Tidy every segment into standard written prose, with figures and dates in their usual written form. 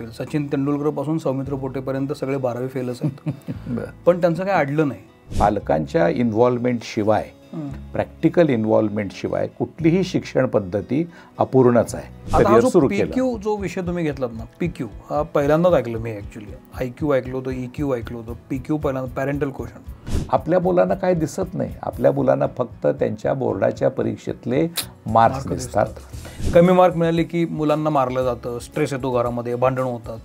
Fail. Sachin तेंडुलकरपासून Saumitra पोटेपर्यंत सगळे 12वी फेलच आहेत. पण त्यांचं काही अडलं नाही. पालकांच्या इन्व्हॉल्वमेंट शिवाय, प्रॅक्टिकल इन्व्हॉल्वमेंट शिवाय कुठलीही शिक्षण पद्धती अपूर्णच आहे. आता हा जो PQ जो विषय तुम्ही घेतलात ना, PQ हा पहिल्यांदाच ऐकलं मी. ॲक्च्युली IQ ऐकलं होतं, EQ ऐकलं होतं, PQ पहिल्यांदा पॅरेंटल क्वेश्चन. आपल्या मुलांना काय दिसत नाही. आपल्या मुलांना फक्त त्यांच्या बोर्डाच्या परीक्षेतले मार्क्स दिसतात. कमी मार्क मिळाले की मुलांना मारलं जातं, स्ट्रेस येतो घरामध्ये, भांडणं होतात.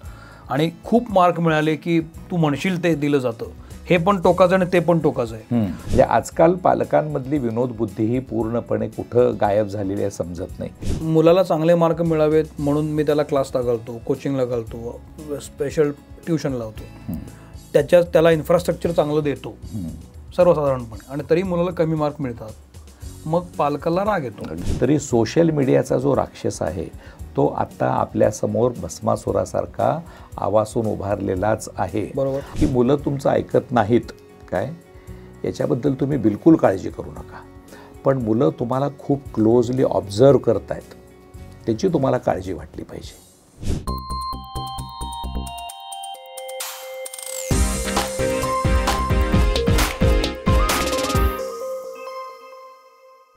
आणि खूप मार्क मिळाले की तू म्हणशील ते दिलं जातं. हे पण टोकाचं आणि ते पण टोकाचं आहे. म्हणजे आजकाल पालकांमधली विनोद बुद्धी ही पूर्णपणे कुठं गायब झालेली आहे समजत नाही. मुलाला चांगले मार्क मिळावेत म्हणून मी त्याला क्लासला घालतो, कोचिंगला घालतो, स्पेशल ट्युशन लावतो, त्याला इन्फ्रास्ट्रक्चर चांगलं देतो सर्वसाधारणपणे, आणि तरी मुलाला कमी मार्क मिळतात. मग पालकाला राग येतो. तरी सोशल मीडियाचा जो राक्षस आहे तो आता आपल्या समोर भस्मासुरासारखा आवासून उभारलेलाच आहे. बरोबर. की मुलं तुमचं ऐकत नाहीत काय, याच्याबद्दल तुम्ही बिलकुल काळजी करू नका. पण मुलं तुम्हाला खूप क्लोजली ऑब्झर्व करतायत, त्याची तुम्हाला काळजी वाटली पाहिजे.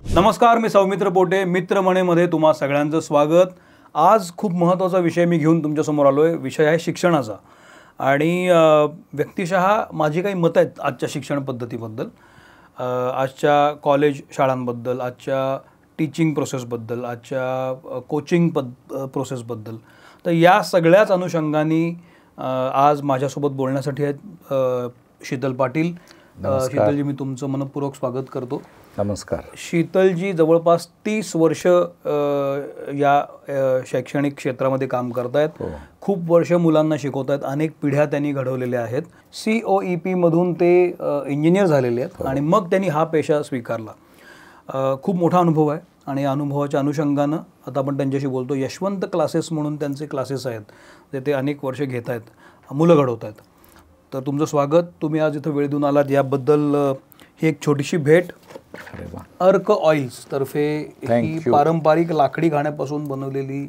नमस्कार, मी सौमित्र पोटे. मित्रमणेमध्ये तुम्हा सगळ्यांचं स्वागत. आज खूप महत्त्वाचा विषय मी घेऊन तुमच्यासमोर आलो आहे. विषय आहे शिक्षणाचा. आणि व्यक्तिशः माझी काही मतं आहेत आजच्या शिक्षण पद्धतीबद्दल, आजच्या कॉलेज शाळांबद्दल, आजच्या टीचिंग प्रोसेसबद्दल, आजच्या कोचिंग प्रोसेसबद्दल. तर या सगळ्याच अनुषंगाने आज माझ्यासोबत बोलण्यासाठी आहेत शीतल पाटील. शीतलजी, मी तुमचं मनपूर्वक स्वागत करतो. नमस्कार. शीतलजी जवळपास 30 वर्ष या शैक्षणिक क्षेत्रामध्ये काम करत आहेत. खूप वर्ष मुलांना शिकवत आहेत. अनेक पिढ्या त्यांनी घडवलेल्या आहेत. COEP मधून ते इंजिनियर झालेले आहेत आणि मग त्यांनी हा पेशा स्वीकारला. खूप मोठा अनुभव आहे आणि या अनुभवाच्या अनुषंगानं आता आपण त्यांच्याशी बोलतो. यशवंत क्लासेस म्हणून त्यांचे क्लासेस आहेत, जे ते अनेक वर्ष घेत आहेत, मुलं घडवत आहेत. तर तुमचं स्वागत. तुम्ही आज इथं वेळ देऊन आलात याबद्दल ही एक छोटीशी भेट. अर्क ऑइल्स तर्फे ही पारंपरिक लाकडी घाण्यापासून बनवलेली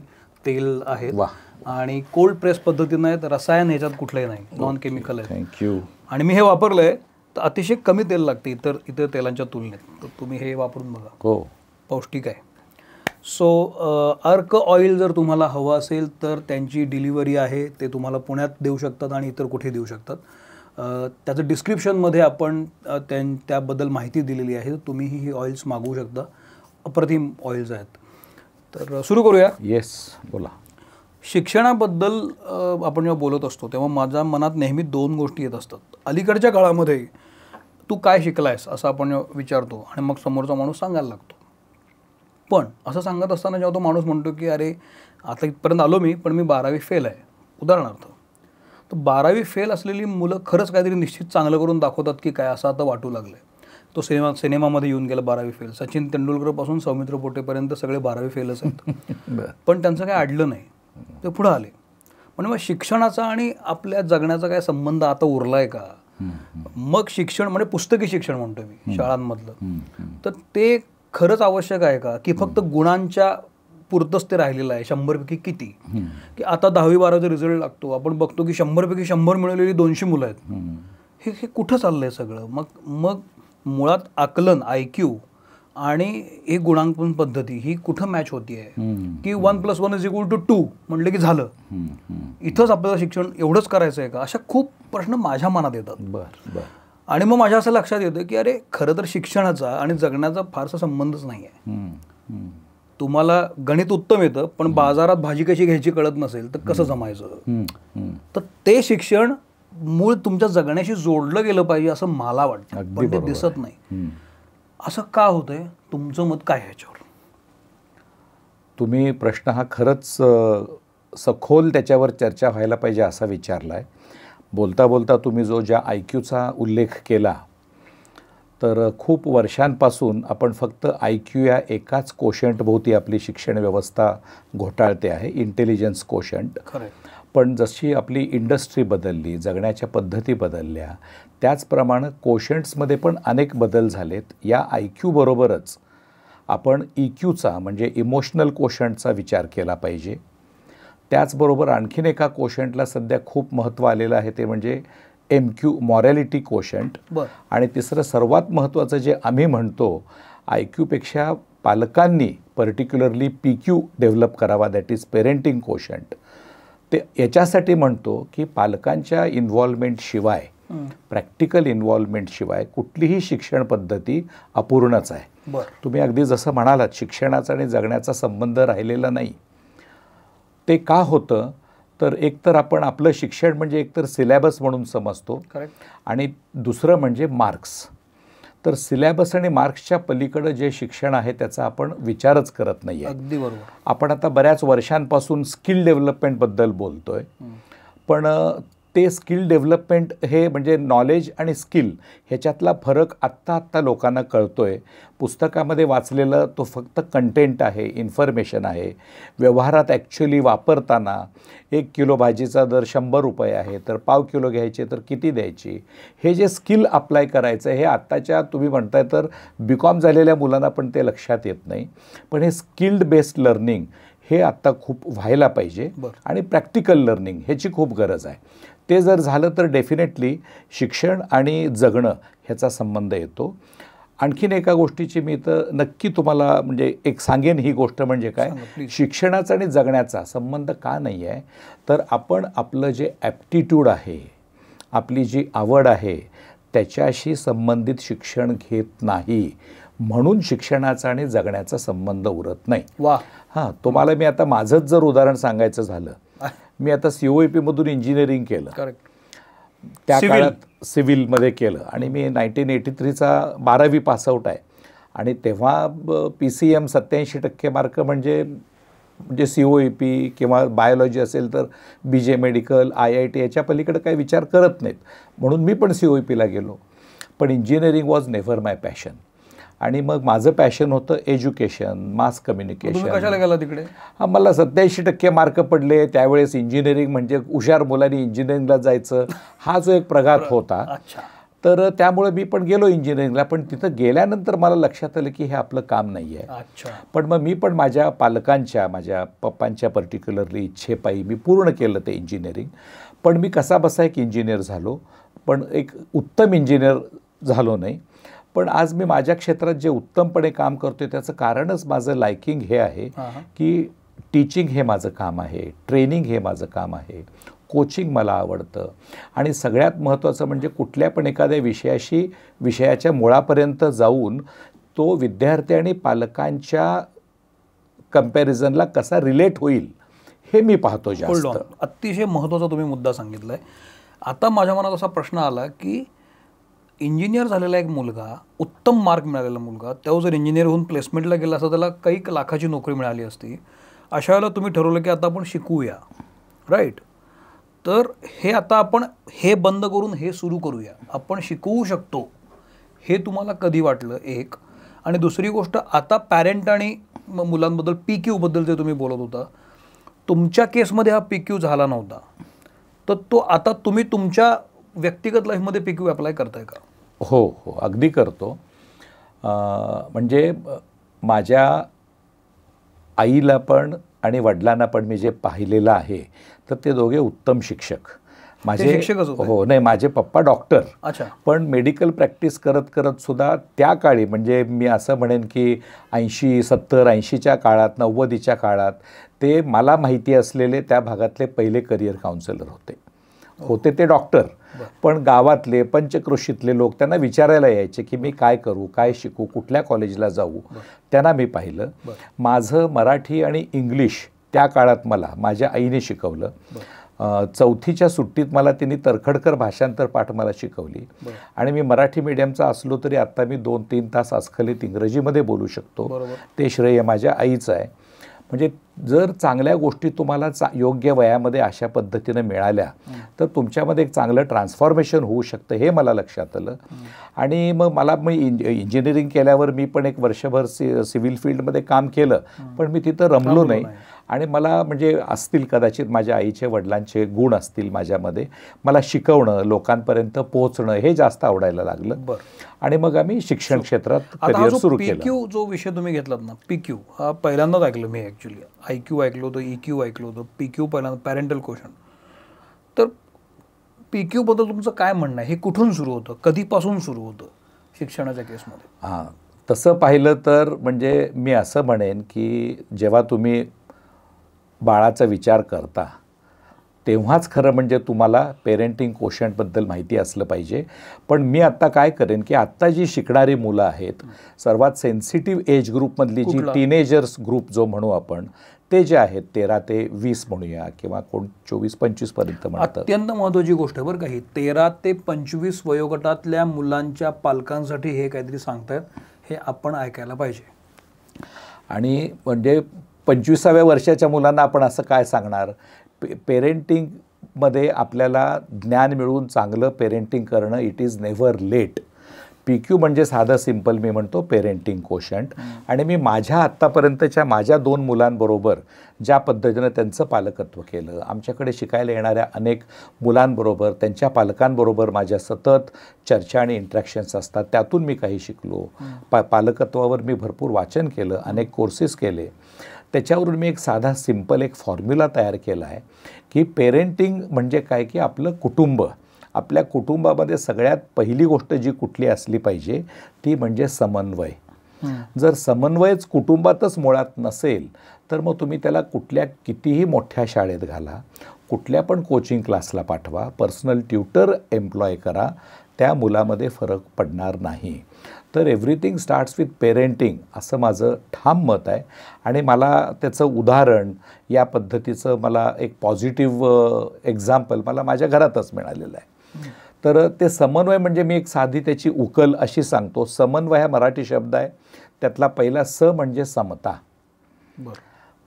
तेल आहेत आणि कोल्ड प्रेस पद्धतीनं आहेत. रसायन ह्याच्यात कुठलंही नाही, नॉन केमिकल आहे. थँक्यू. आणि मी हे वापरलंय तर अतिशय कमी तेल लागते इतर तेलांच्या तुलनेत. तर तुम्ही हे वापरून बघा. हो, पौष्टिक आहे. सो अर्क ऑइल जर तुम्हाला हवं असेल तर त्यांची डिलिव्हरी आहे. ते तुम्हाला पुण्यात देऊ शकतात आणि इतर कुठे देऊ शकतात. त्याचं डिस्क्रिप्शनमध्ये आपण त्याबद्दल माहिती दिलेली आहे. तुम्हीही ही ऑइल्स मागवू शकता. अप्रतिम ऑइल्स आहेत. तर सुरू करूया. येस, बोला. शिक्षणाबद्दल आपण जेव्हा बोलत असतो तेव्हा माझ्या मनात नेहमी 2 गोष्टी येत असतात. अलीकडच्या काळामध्ये तू काय शिकलायस असं आपण विचारतो आणि मग समोरचा माणूस सांगायला लागतो. पण असं सांगत असताना जेव्हा तो माणूस म्हणतो की अरे आता इथपर्यंत आलो मी, पण मी 12वी फेल आहे उदाहरणार्थ, तर 12वी फेल असलेली मुलं खरंच काहीतरी निश्चित चांगलं करून दाखवतात की काय असं आता वाटू लागलं आहे. तो सिनेमामध्ये येऊन गेला 12वी फेल. सचिन तेंडुलकरपासून सौमित्र पोटेपर्यंत सगळे 12वी फेलच आहेत. पण त्यांचं काही अडलं नाही, ते पुढं आले. पण मग शिक्षणाचा आणि आपल्या जगण्याचा काय संबंध आता उरला आहे का? मग शिक्षण म्हणजे पुस्तकी शिक्षण म्हणतो मी शाळांमधलं, तर ते खरंच आवश्यक आहे का की फक्त गुणांच्या पुरतच ते राहिलेलं आहे? 100पैकी किती? की आता 10वी-12वीचा रिझल्ट लागतो, आपण बघतो की 100पैकी 100 मिळवलेली 200 मुलं आहेत. हे कुठं चाललंय सगळं? मग मुळात आकलन IQ आणि ही गुणांकन पद्धती ही कुठं मॅच होती आहे? की 1+1=2 म्हणलं की झालं, इथंच आपल्याला शिक्षण एवढंच करायचं आहे का? अशा खूप प्रश्न माझ्या मनात येतात. आणि मग माझ्या असं लक्षात येतं की अरे खरं तर शिक्षणाचा आणि जगण्याचा फारसा संबंधच नाही आहे. तुम्हाला गणित उत्तम येतं पण बाजारात भाजी कशी घ्यायची कळत नसेल तर कसं जमायचं? तर ते शिक्षण मूळ तुमच्या जगण्याशी जोडलं गेलं पाहिजे असं मला वाटतं, पण ते दिसत नाही. असं का होतंय? तुमचं मत काय ह्याच्यावर? तुम्ही प्रश्न हा खरंच सखोल त्याच्यावर चर्चा व्हायला पाहिजे असा विचारलाय. बोलता बोलता तुम्ही ज्या IQचा उल्लेख केला, तर खूप वर्षांपासून आपण फक्त IQ या एकाच कोशंटभोवती आपली शिक्षण व्यवस्था घोटाळते आहे, इंटेलिजन्स कोशंट. पण जशी आपली इंडस्ट्री बदलली, जगण्याच्या पद्धती बदलल्या, त्याचप्रमाणे कोशंट्समध्ये पण अनेक बदल झालेत. या IQ बरोबरच आपण EQचा म्हणजे इमोशनल कोशंटचा विचार केला पाहिजे. त्याचबरोबर आणखीन एका कोशंटला सध्या खूप महत्त्व आलेलं आहे, ते म्हणजे MQ मॉरॅलिटी कोशंट. आणि तिसरं सर्वात महत्त्वाचं जे आम्ही म्हणतो, IQ-पेक्षा पालकांनी पर्टिक्युलरली PQ डेव्हलप करावा, दॅट इज पेरेंटिंग कोशंट. ते याच्यासाठी म्हणतो की पालकांच्या इन्व्हॉल्वमेंटशिवाय, प्रॅक्टिकल इन्व्हॉल्वमेंटशिवाय कुठलीही शिक्षण पद्धती अपूर्णच आहे. तुम्ही अगदी जसं म्हणालात, शिक्षणाचा आणि जगण्याचा संबंध राहिलेला नाही. ते का होतं तर एकतर आपण आपलं शिक्षण म्हणजे एकतर सिलॅबस म्हणून समजतो, आणि दुसरं म्हणजे मार्क्स. तर सिलॅबस आणि मार्क्सच्या पलीकडं जे शिक्षण आहे त्याचा आपण विचारच करत नाही आहे. अगदी बरोबर. आपण आता बऱ्याच वर्षांपासून स्किल डेव्हलपमेंटबद्दल बोलतोय, पण ते स्किल डेव्हलपमेंट हे म्हणजे नॉलेज आणि स्किल ह्याच्यातला फरक आत्ता लोकांना कळतोय. पुस्तकामध्ये वाचलेलं तो फक्त कंटेंट आहे, इन्फॉर्मेशन आहे. व्यवहारात ॲक्च्युली वापरताना 1 किलो भाजीचा दर 100 रुपये आहे, तर पाव किलो घ्यायचे तर किती द्यायची, हे जे स्किल अप्लाय करायचं हे आत्ताच्या तुम्ही म्हणताय तर BCom झालेल्या मुलांना पण ते लक्षात येत नाही. पण हे स्किल्ड बेस्ड लर्निंग हे आत्ता खूप व्हायला पाहिजे, आणि प्रॅक्टिकल लर्निंग ह्याची खूप गरज आहे. ते जर झालं तर डेफिनेटली शिक्षण आणि जगणं ह्याचा संबंध येतो. आणखीन एका गोष्टीची मी तर नक्की तुम्हाला म्हणजे एक सांगेन, ही गोष्ट म्हणजे काय, शिक्षणाचा आणि जगण्याचा संबंध का नाही आहे, तर आपण आपलं जे ॲप्टिट्यूड आहे, आपली जी आवड आहे त्याच्याशी संबंधित शिक्षण घेत नाही, म्हणून शिक्षणाचा आणि जगण्याचा संबंध उरत नाही. हां, तुम्हाला मी आता माझंच जर उदाहरण सांगायचं झालं, मी आता COEP-मधून इंजिनिअरिंग केलं, त्या काळात सिव्हिलमध्ये केलं, आणि मी 1983चा 12वी पासआउट आहे. आणि तेव्हा PCM 87% मार्क म्हणजे COEP किंवा बायोलॉजी असेल तर BJ मेडिकल, IIT याच्या पलीकडे काही विचार करत नाहीत, म्हणून मी पण COEPला गेलो. पण engineering was never my passion. आणि मग माझं पॅशन होतं एज्युकेशन, मास कम्युनिकेशन. कशाला गेला तिकडे? हां, मला 87% मार्क पडले. त्यावेळेस इंजिनिअरिंग म्हणजे हुशार मुलांनी इंजिनिअरिंगला जायचं, हा जो एक प्रघात होता. तर त्यामुळे मी पण गेलो इंजिनिअरिंगला. पण तिथं गेल्यानंतर मला लक्षात आलं की हे आपलं काम नाही आहे. पण मग मी पण माझ्या पालकांच्या, माझ्या पप्पांच्या पर्टिक्युलरली इच्छेपायी मी पूर्ण केलं ते इंजिनिअरिंग. पण मी कसा बसा एक इंजिनियर झालो, पण एक उत्तम इंजिनियर झालो नाही. पण आज मी माझ्या क्षेत्रात जे उत्तमपणे काम करतोय त्याचं कारणच माझं लायकिंग हे आहे की टीचिंग हे माझं काम आहे, ट्रेनिंग हे माझं काम आहे, कोचिंग मला आवडतं. आणि सगळ्यात महत्त्वाचं म्हणजे कुठल्या पण एखाद्या विषयाच्या मुळापर्यंत जाऊन तो विद्यार्थी आणि पालकांच्या कंपॅरिझनला कसा रिलेट होईल हे मी पाहतो जास्त. अतिशय महत्त्वाचा तुम्ही मुद्दा सांगितला आहे. आता माझ्या मनात असा प्रश्न आला की इंजिनियर झालेला एक मुलगा, उत्तम मार्क मिळालेला मुलगा, तेव्हा जर इंजिनियर होऊन प्लेसमेंटला गेला असता त्याला काही लाखाची नोकरी मिळाली असती. अशा वेळेला तुम्ही ठरवलं की आता आपण शिकूया, राईट? तर हे आता आपण हे बंद करून हे सुरू करूया, आपण शिकवू शकतो, हे तुम्हाला कधी वाटलं? एक. आणि दुसरी गोष्ट, आता पॅरेंट आणि मुलांबद्दल PQ-बद्दल जे तुम्ही बोलत होता, तुमच्या केसमध्ये हा PQ झाला नव्हता, तर तो आता तुम्ही तुमच्या व्यक्तिगत लाईफमध्ये PQ अप्लाय करताय का? हो, अगदी करतो. म्हणजे माझ्या आईला पण आणि वडिलांना पण मी जे पाहिलेलं आहे, तर ते दोघे उत्तम शिक्षक. माझे शिक्षकच होते? हो, नाही, माझे पप्पा डॉक्टर. अच्छा. पण मेडिकल प्रॅक्टिस करत करत सुद्धा त्या काळी, म्हणजे मी असं म्हणेन की 80, 70, 80च्या काळात, 90च्या काळात ते मला माहिती असलेले त्या भागातले पहिले करिअर काउन्सिलर होते ते डॉक्टर. पण गावातले पंचक्रोशीतले लोक त्यांना विचारायला यायचे की मी काय करू, काय शिकू, कुठल्या कॉलेजला जाऊ. त्यांना मी पाहिलं. माझं मराठी आणि इंग्लिश त्या काळात मला माझ्या आईने शिकवलं. 4थीच्या सुट्टीत मला तिने तरखडकर भाषांतर पाठ मला शिकवली. आणि मी मराठी मीडियमचा असलो तरी आत्ता मी 2-3 तास अस्खलित इंग्रजीमध्ये बोलू शकतो. ते श्रेय माझ्या आईचं आहे. म्हणजे जर चांगल्या गोष्टी तुम्हाला योग्य वयामध्ये अशा पद्धतीनं मिळाल्या तर तुमच्यामध्ये एक चांगलं ट्रान्सफॉर्मेशन होऊ शकतं, हे मला लक्षात आलं. आणि मग मी इंजिनिअरिंग केल्यावर मी पण एक वर्षभर सिव्हिल फील्डमध्ये काम केलं, पण मी तिथं रमलो नाही. आणि मला म्हणजे असतील कदाचित माझ्या आईचे वडिलांचे गुण असतील माझ्यामध्ये, मला शिकवणं, लोकांपर्यंत पोहोचणं हे जास्त आवडायला लागलं. आणि मग आम्ही शिक्षण क्षेत्रात करिअर सुरू केलं. PQ जो विषय तुम्ही घेतलात ना, PQ हा पहिल्यांदाच ऐकलं मी ॲक्च्युली. IQ ऐकलं होतं, EQ ऐकलं होतं, PQ पहिल्यांदा, पॅरेंटल क्वेश्चन. तर PQ बद्दल तुमचं काय म्हणणं आहे? हे कुठून सुरू होतं, कधीपासून सुरू होतं शिक्षणाच्या केसमध्ये? हां, तसं पाहिलं तर म्हणजे मी असं म्हणेन की जेव्हा तुम्ही बाळाचा विचार करता तेव्हाच खरं म्हणजे तुम्हाला पेरेंटिंग कोशंटबद्दल माहिती असलं पाहिजे. पण मी आत्ता काय करेन की आत्ता जी शिकणारी मुलं आहेत, सर्वात सेन्सिटिव्ह एज ग्रुपमधली जी टीनेजर्स ग्रुप जो म्हणू आपण, ते जे आहेत 13 ते 20 म्हणूया किंवा कोण 24-25 पर्यंत म्हणतात. अत्यंत महत्त्वाची गोष्ट आहे बरं का ही. 13 ते 25 वयोगटातल्या मुलांच्या पालकांसाठी हे काहीतरी सांगतायत, हे आपण ऐकायला पाहिजे. आणि म्हणजे 25व्या वर्षाच्या मुलांना आपण असं काय सांगणार? पेरेंटिंगमध्ये आपल्याला ज्ञान मिळवून चांगलं पेरेंटिंग करणं, it is never late. PQ म्हणजे साधं सिम्पल मी म्हणतो पेरेंटिंग कोशंट. आणि मी माझ्या आत्तापर्यंतच्या माझ्या 2 मुलांबरोबर ज्या पद्धतीनं त्यांचं पालकत्व केलं, आमच्याकडे शिकायला येणाऱ्या अनेक मुलांबरोबर त्यांच्या पालकांबरोबर माझ्या सतत चर्चा आणि इंटरॅक्शन्स असतात, त्यातून मी काही शिकलो. पालकत्वावर मी भरपूर वाचन केलं, अनेक कोर्सेस केले. त्याच्यावरून मी एक साधा सिम्पल एक फॉर्म्युला तयार केला आहे की पेरेंटिंग म्हणजे काय, की आपलं कुटुंब, आपल्या कुटुंबामध्ये सगळ्यात पहिली गोष्ट जी कुठली असली पाहिजे ती म्हणजे समन्वय. जर समन्वयच कुटुंबातच मुळात नसेल तर मग तुम्ही त्याला कुठल्या कितीही मोठ्या शाळेत घाला, कुठल्या पण कोचिंग क्लासला पाठवा, पर्सनल ट्युटर एम्प्लॉय करा, त्या मुलामध्ये फरक पडणार नाही. तर एव्हरीथिंग स्टार्ट्स विथ पेरेंटिंग असं माझं ठाम मत आहे. आणि मला त्याचं उदाहरण या पद्धतीचं मला एक पॉझिटिव्ह एक्झाम्पल मला माझ्या घरातच मिळालेलं आहे. तर ते समन्वय म्हणजे मी एक साधी त्याची उकल अशी सांगतो. समन्वय हा मराठी शब्द आहे, त्यातला पहिला स म्हणजे समता.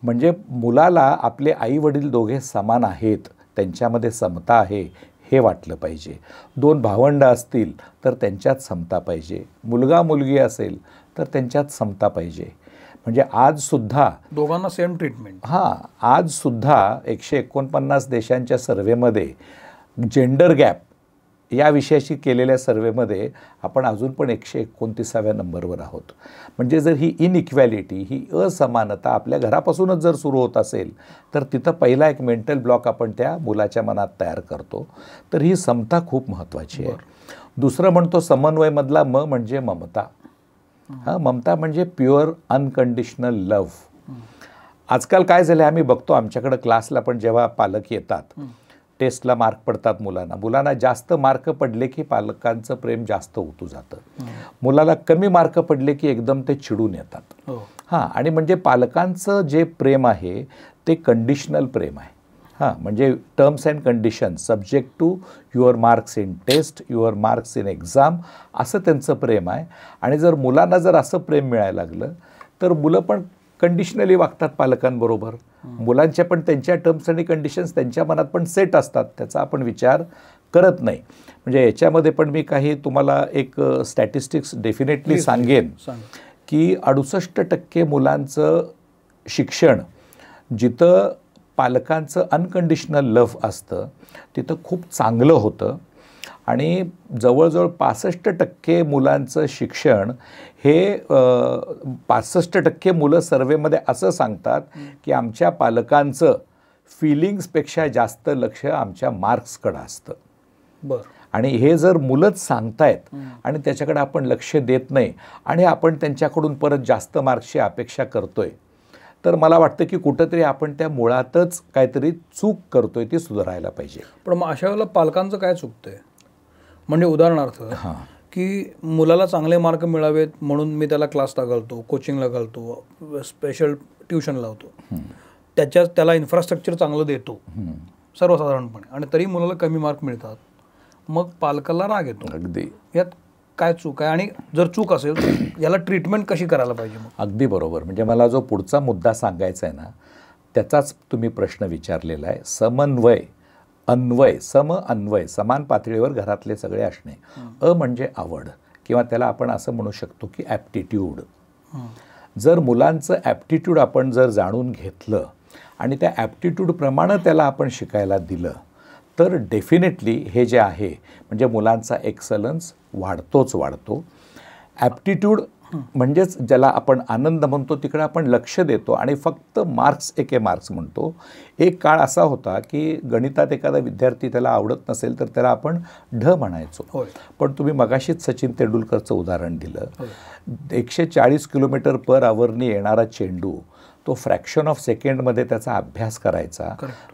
म्हणजे मुलाला आपले आई वडील दोघे समान आहेत, त्यांच्यामध्ये समता आहे हे वाटलं पाहिजे. 2 भावंडं असतील तर त्यांच्यात समता पाहिजे, मुलगा मुलगी असेल तर त्यांच्यात समता पाहिजे. म्हणजे आजसुद्धा दोघांना सेम ट्रीटमेंट. हां, आजसुद्धा 149 देशांच्या सर्व्हेमध्ये जेंडर गॅप या विषयाशी केलेल्या सर्व्हेमध्ये आपण अजून पण 129व्या नंबरवर आहोत. म्हणजे जर ही इनइक्वॅलिटी, ही असमानता आपल्या घरापासूनच जर सुरू होत असेल तर तिथं पहिला एक मेंटल ब्लॉक आपण त्या मुलाच्या मनात तयार करतो. तर ही समता खूप महत्त्वाची आहे. दुसरं म्हणतो समन्वयमधला म म्हणजे ममता. हां, ममता म्हणजे प्युअर अनकंडिशनल लव्ह. आजकाल काय झालं आम्ही बघतो आमच्याकडं क्लासला पण जेव्हा पालक येतात, टेस्टला मार्क पडतात मुलांना जास्त मार्क पडले की पालकांचं प्रेम जास्त ओतू जातं. मुलाला कमी मार्क पडले की एकदम ते चिडून येतात. हां, आणि म्हणजे पालकांचं जे प्रेम आहे ते कंडिशनल प्रेम आहे. हां, म्हणजे terms and conditions, subject to your marks in test, your marks in exam, असं त्यांचं प्रेम आहे. आणि जर मुलांना जर असं प्रेम मिळायला लागलं तर मुलं पण कंडिशनली वागतात पालकांबरोबर. मुलांच्या पण त्यांच्या टर्म्स आणि कंडिशन्स त्यांच्या मनात पण सेट असतात, त्याचा आपण विचार करत नाही. म्हणजे याच्यामध्ये पण मी काही तुम्हाला एक स्टॅटिस्टिक्स डेफिनेटली सांगेन की 68% मुलांचं शिक्षण जिथं पालकांचं अनकंडिशनल लव्ह असतं तिथं खूप चांगलं होतं. आणि जवळजवळ 65% मुलांचं शिक्षण हे 65% मुलं सर्वेमध्ये असं सांगतात की आमच्या पालकांचं फिलिंग्सपेक्षा जास्त लक्ष आमच्या मार्क्सकडं असतं. आणि हे जर मुलंच सांगतायत आणि त्याच्याकडे आपण लक्ष देत नाही आणि आपण त्यांच्याकडून परत जास्त मार्क्सची अपेक्षा करतोय, तर मला वाटतं की कुठंतरी आपण त्या मुळातच काहीतरी चूक करतोय, ती सुधारायला पाहिजे. पण मग अशा वेळेला पालकांचं काय चुकतंय? म्हणजे उदाहरणार्थ की मुलाला चांगले मार्क मिळावेत म्हणून मी त्याला क्लासला घालतो, कोचिंगला घालतो, स्पेशल ट्युशन लावतो, त्याला इन्फ्रास्ट्रक्चर चांगलं देतो सर्वसाधारणपणे, आणि तरी मुलाला कमी मार्क मिळतात. मग पालकाला राग येतो. अगदी यात काय चूक आहे? आणि जर चूक असेल तर याला ट्रीटमेंट कशी करायला पाहिजे? मग अगदी बरोबर. म्हणजे मला जो पुढचा मुद्दा सांगायचा आहे ना, त्याचाच तुम्ही प्रश्न विचारलेला आहे. समन्वय, अन्वय, अन्वय, समान पातळीवर घरातले सगळे असणे. म्हणजे आवड, किंवा त्याला आपण असं म्हणू शकतो की ॲप्टिट्यूड. जर मुलांचं ॲप्टिट्यूड आपण जर जाणून घेतलं आणि त्या ॲप्टिट्यूडप्रमाणे त्याला आपण शिकायला दिलं तर डेफिनेटली हे जे आहे म्हणजे मुलांचा एक्सलन्स वाढतो. ॲप्टिट्यूड म्हणजेच ज्याला आपण आनंद म्हणतो तिकडे आपण लक्ष देतो आणि फक्त मार्क्स एके मार्क्स म्हणतो. एक काळ असा होता की गणितात एखादा विद्यार्थी त्याला आवडत नसेल तर त्याला आपण ढ म्हणायचो. पण तुम्ही मगाशीच सचिन तेंडुलकरचं उदाहरण दिलं. 140 किलोमीटर पर आवरनी येणारा चेंडू तो फ्रॅक्शन ऑफ सेकंडमध्ये त्याचा अभ्यास करायचा,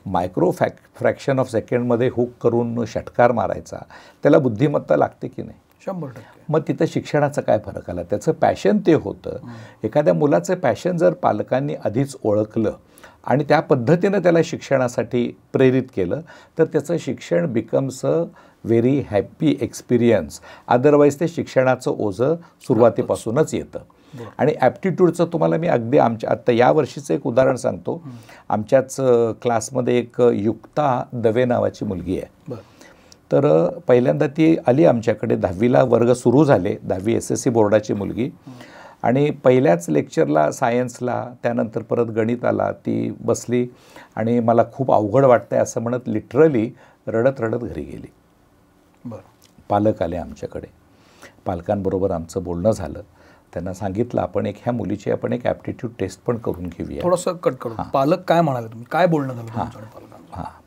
मायक्रो फ्रॅक्शन ऑफ सेकंडमध्ये हुक करून षटकार मारायचा. त्याला बुद्धिमत्ता लागते की नाही? 100%. मग तिथं शिक्षणाचा काय फरक आला? त्याचं पॅशन ते होतं. एखाद्या मुलाचं पॅशन जर पालकांनी आधीच ओळखलं आणि त्या पद्धतीनं त्याला शिक्षणासाठी प्रेरित केलं तर त्याचं शिक्षण becomes a very happy experience. Otherwise ते शिक्षणाचं ओझं सुरुवातीपासूनच येतं. आणि ॲप्टिट्यूडचं तुम्हाला मी अगदी आत्ता या वर्षीचं एक उदाहरण सांगतो. आमच्याच क्लासमध्ये एक युक्ता दवे नावाची मुलगी आहे. तर पहिल्यांदा ती आली आमच्याकडे. 10वीला वर्ग सुरू झाले. 10वी SSC बोर्डाची मुलगी. आणि पहिल्याच लेक्चरला सायन्सला त्यानंतर परत गणिताला ती बसली आणि मला खूप अवघड वाटतंय असं म्हणत लिटरली रडत घरी गेली. पालक आले आमच्याकडे. पालकांबरोबर आमचं बोलणं झालं. त्यांना सांगितलं आपण ह्या मुलीची आपण एक ॲप्टिट्यूड टेस्ट पण करून घेऊया. थोडंसं कट करू. पालक काय म्हणाले? तुम्ही काय बोलणं झालं?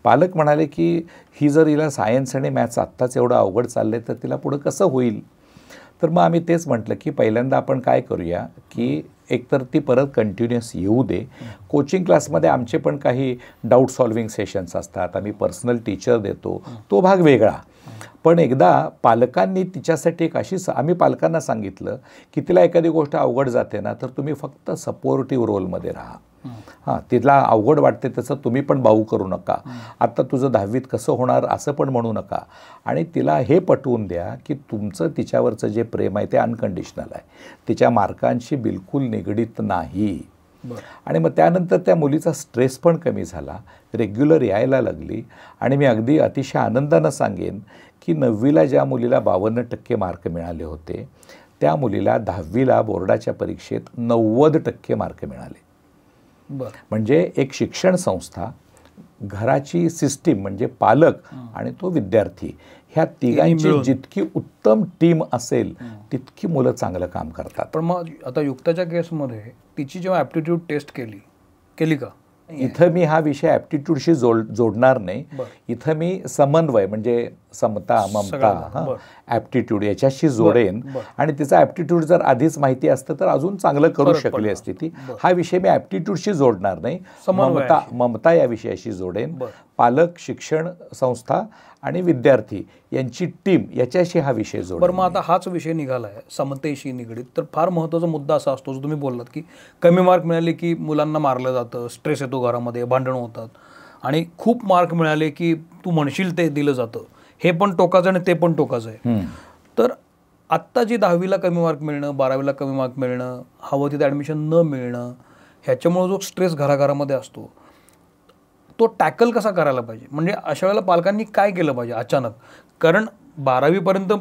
पालक म्हणाले की ही जर हिला सायन्स आणि मॅथ्स आत्ताच एवढं अवघड चाललंय तर तिला पुढं कसं होईल? तर मग आम्ही तेच म्हटलं की पहिल्यांदा आपण काय करूया की एकतर ती परत कंटिन्युअस येऊ दे. कोचिंग क्लासमध्ये आमचे पण काही डाऊट सॉल्विंग सेशन्स असतात. आम्ही पर्सनल टीचर देतो. तो भाग वेगळा. पण एकदा पालकांनी तिच्यासाठी एक आम्ही पालकांना सांगितलं की तिला एखादी गोष्ट अवघड जाते ना तर तुम्ही फक्त सपोर्टिव्ह रोलमध्ये राहा. तिला अवघड वाटते तसं तुम्ही पण बाऊ करू नका. आत्ता तुझं 10वीत कसं होणार असं पण म्हणू नका. आणि तिला हे पटवून द्या की तुमचं तिच्यावरचं जे प्रेम आहे ते अनकंडिशनल आहे. तिच्या मार्कांशी बिलकुल निगडीत नाही. आणि मग त्यानंतर त्या मुलीचा स्ट्रेस पण कमी झाला. रेग्युलर यायला लागली. आणि मी अगदी अतिशय आनंदानं सांगेन की 9वीला ज्या मुलीला 52% मार्क मिळाले होते त्या मुलीला 10वीला बोर्डाच्या परीक्षेत 90% मार्क मिळाले. म्हणजे एक शिक्षण संस्था, घराची सिस्टीम म्हणजे पालक आणि तो विद्यार्थी ह्या तिघांची जितकी उत्तम टीम असेल तितकी मुलं चांगलं काम करतात. पण मग आता युक्ताच्या केसमध्ये तिची जेव्हा ॲप्टिट्यूड टेस्ट केली का? इथं मी हा विषय ॲप्टिट्यूडशी जोडणार नाही. इथं मी समन्वय म्हणजे समता ममता ॲप्टिट्यूड याच्याशी जोडेन. आणि तिचा ॲप्टिट्यूड जर आधीच माहिती असतं तर अजून चांगलं करू शकली असती ती. हा विषय मी ॲप्टिट्यूडशी जोडणार नाही. ममता या विषयाशी जोडेन. पालक, शिक्षण संस्था आणि विद्यार्थी यांची टीम याच्याशी हा विषय जोडेन. बरं, मग आता हाच विषय निघाला आहे समतेशी निगडीत. तर फार महत्त्वाचा मुद्दा असा असतो जो तुम्ही बोललात की कमी मार्क मिळाले की मुलांना मारलं जातं, स्ट्रेस येतो घरामध्ये, भांडणं होतात. आणि खूप मार्क मिळाले की तू म्हणशील ते दिलं जातं. हे पण टोकाचं आणि ते पण टोकाचं आहे. तर आत्ता जी 10वीला कमी मार्क मिळणं, 12वीला कमी मार्क मिळणं, हवं तिथं ॲडमिशन न मिळणं, ह्याच्यामुळे जो स्ट्रेस घराघरामध्ये असतो तो टॅकल कसा करायला पाहिजे? म्हणजे अशा वेळेला पालकांनी काय केलं पाहिजे अचानक? कारण 12वीपर्यंत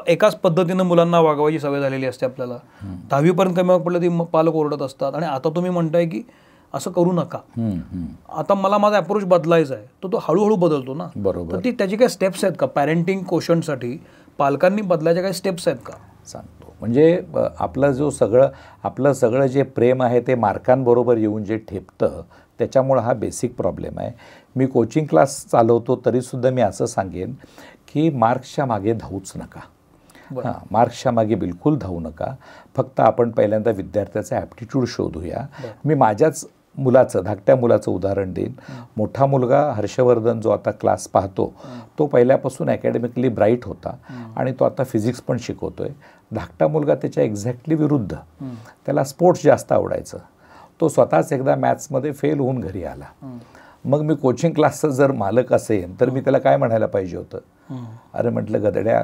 एकाच पद्धतीनं मुलांना वागवायची सवय झालेली असते आपल्याला. 10वीपर्यंत कमी मार्क पडलं ती पालक ओरडत असतात. आणि आता तुम्ही म्हणताय की असं करू नका. आता मला माझा अप्रोच बदलायचा आहे तर तो हळूहळू बदलतो ना. बरोबर. तर त्याची काही स्टेप्स आहेत का? पॅरेंटिंग कोशंटसाठी पालकांनी बदलायच्या काही स्टेप्स आहेत का? सांगतो. म्हणजे आपलं सगळं जे प्रेम आहे ते मार्कांबरोबर येऊन जे ठेपतं त्याच्यामुळं हा बेसिक प्रॉब्लेम आहे. मी कोचिंग क्लास चालवतो तरीसुद्धा मी असं सांगेन की मार्क्सच्या मागे धावूच नका. मार्क्सच्या मागे बिलकुल धावू नका. फक्त आपण पहिल्यांदा विद्यार्थ्याचा ॲप्टिट्यूड शोधूया. मी माझ्याच मुलाचं, धाकट्या मुलाचं उदाहरण देईन. मोठा मुलगा हर्षवर्धन जो आता क्लास पाहतो तो पहिल्यापासून अकॅडमिकली ब्राईट होता आणि तो आता फिजिक्स पण शिकवतोय. धाकटा मुलगा त्याच्या एक्झॅक्टली विरुद्ध. त्याला स्पोर्ट्स जास्त आवडायचं. तो स्वतःच एकदा मॅथ्समध्ये फेल होऊन घरी आला. मग मी कोचिंग क्लासचा जर मालक असेल तर मी त्याला काय म्हणायला पाहिजे होतं? अरे म्हटलं गदड्या,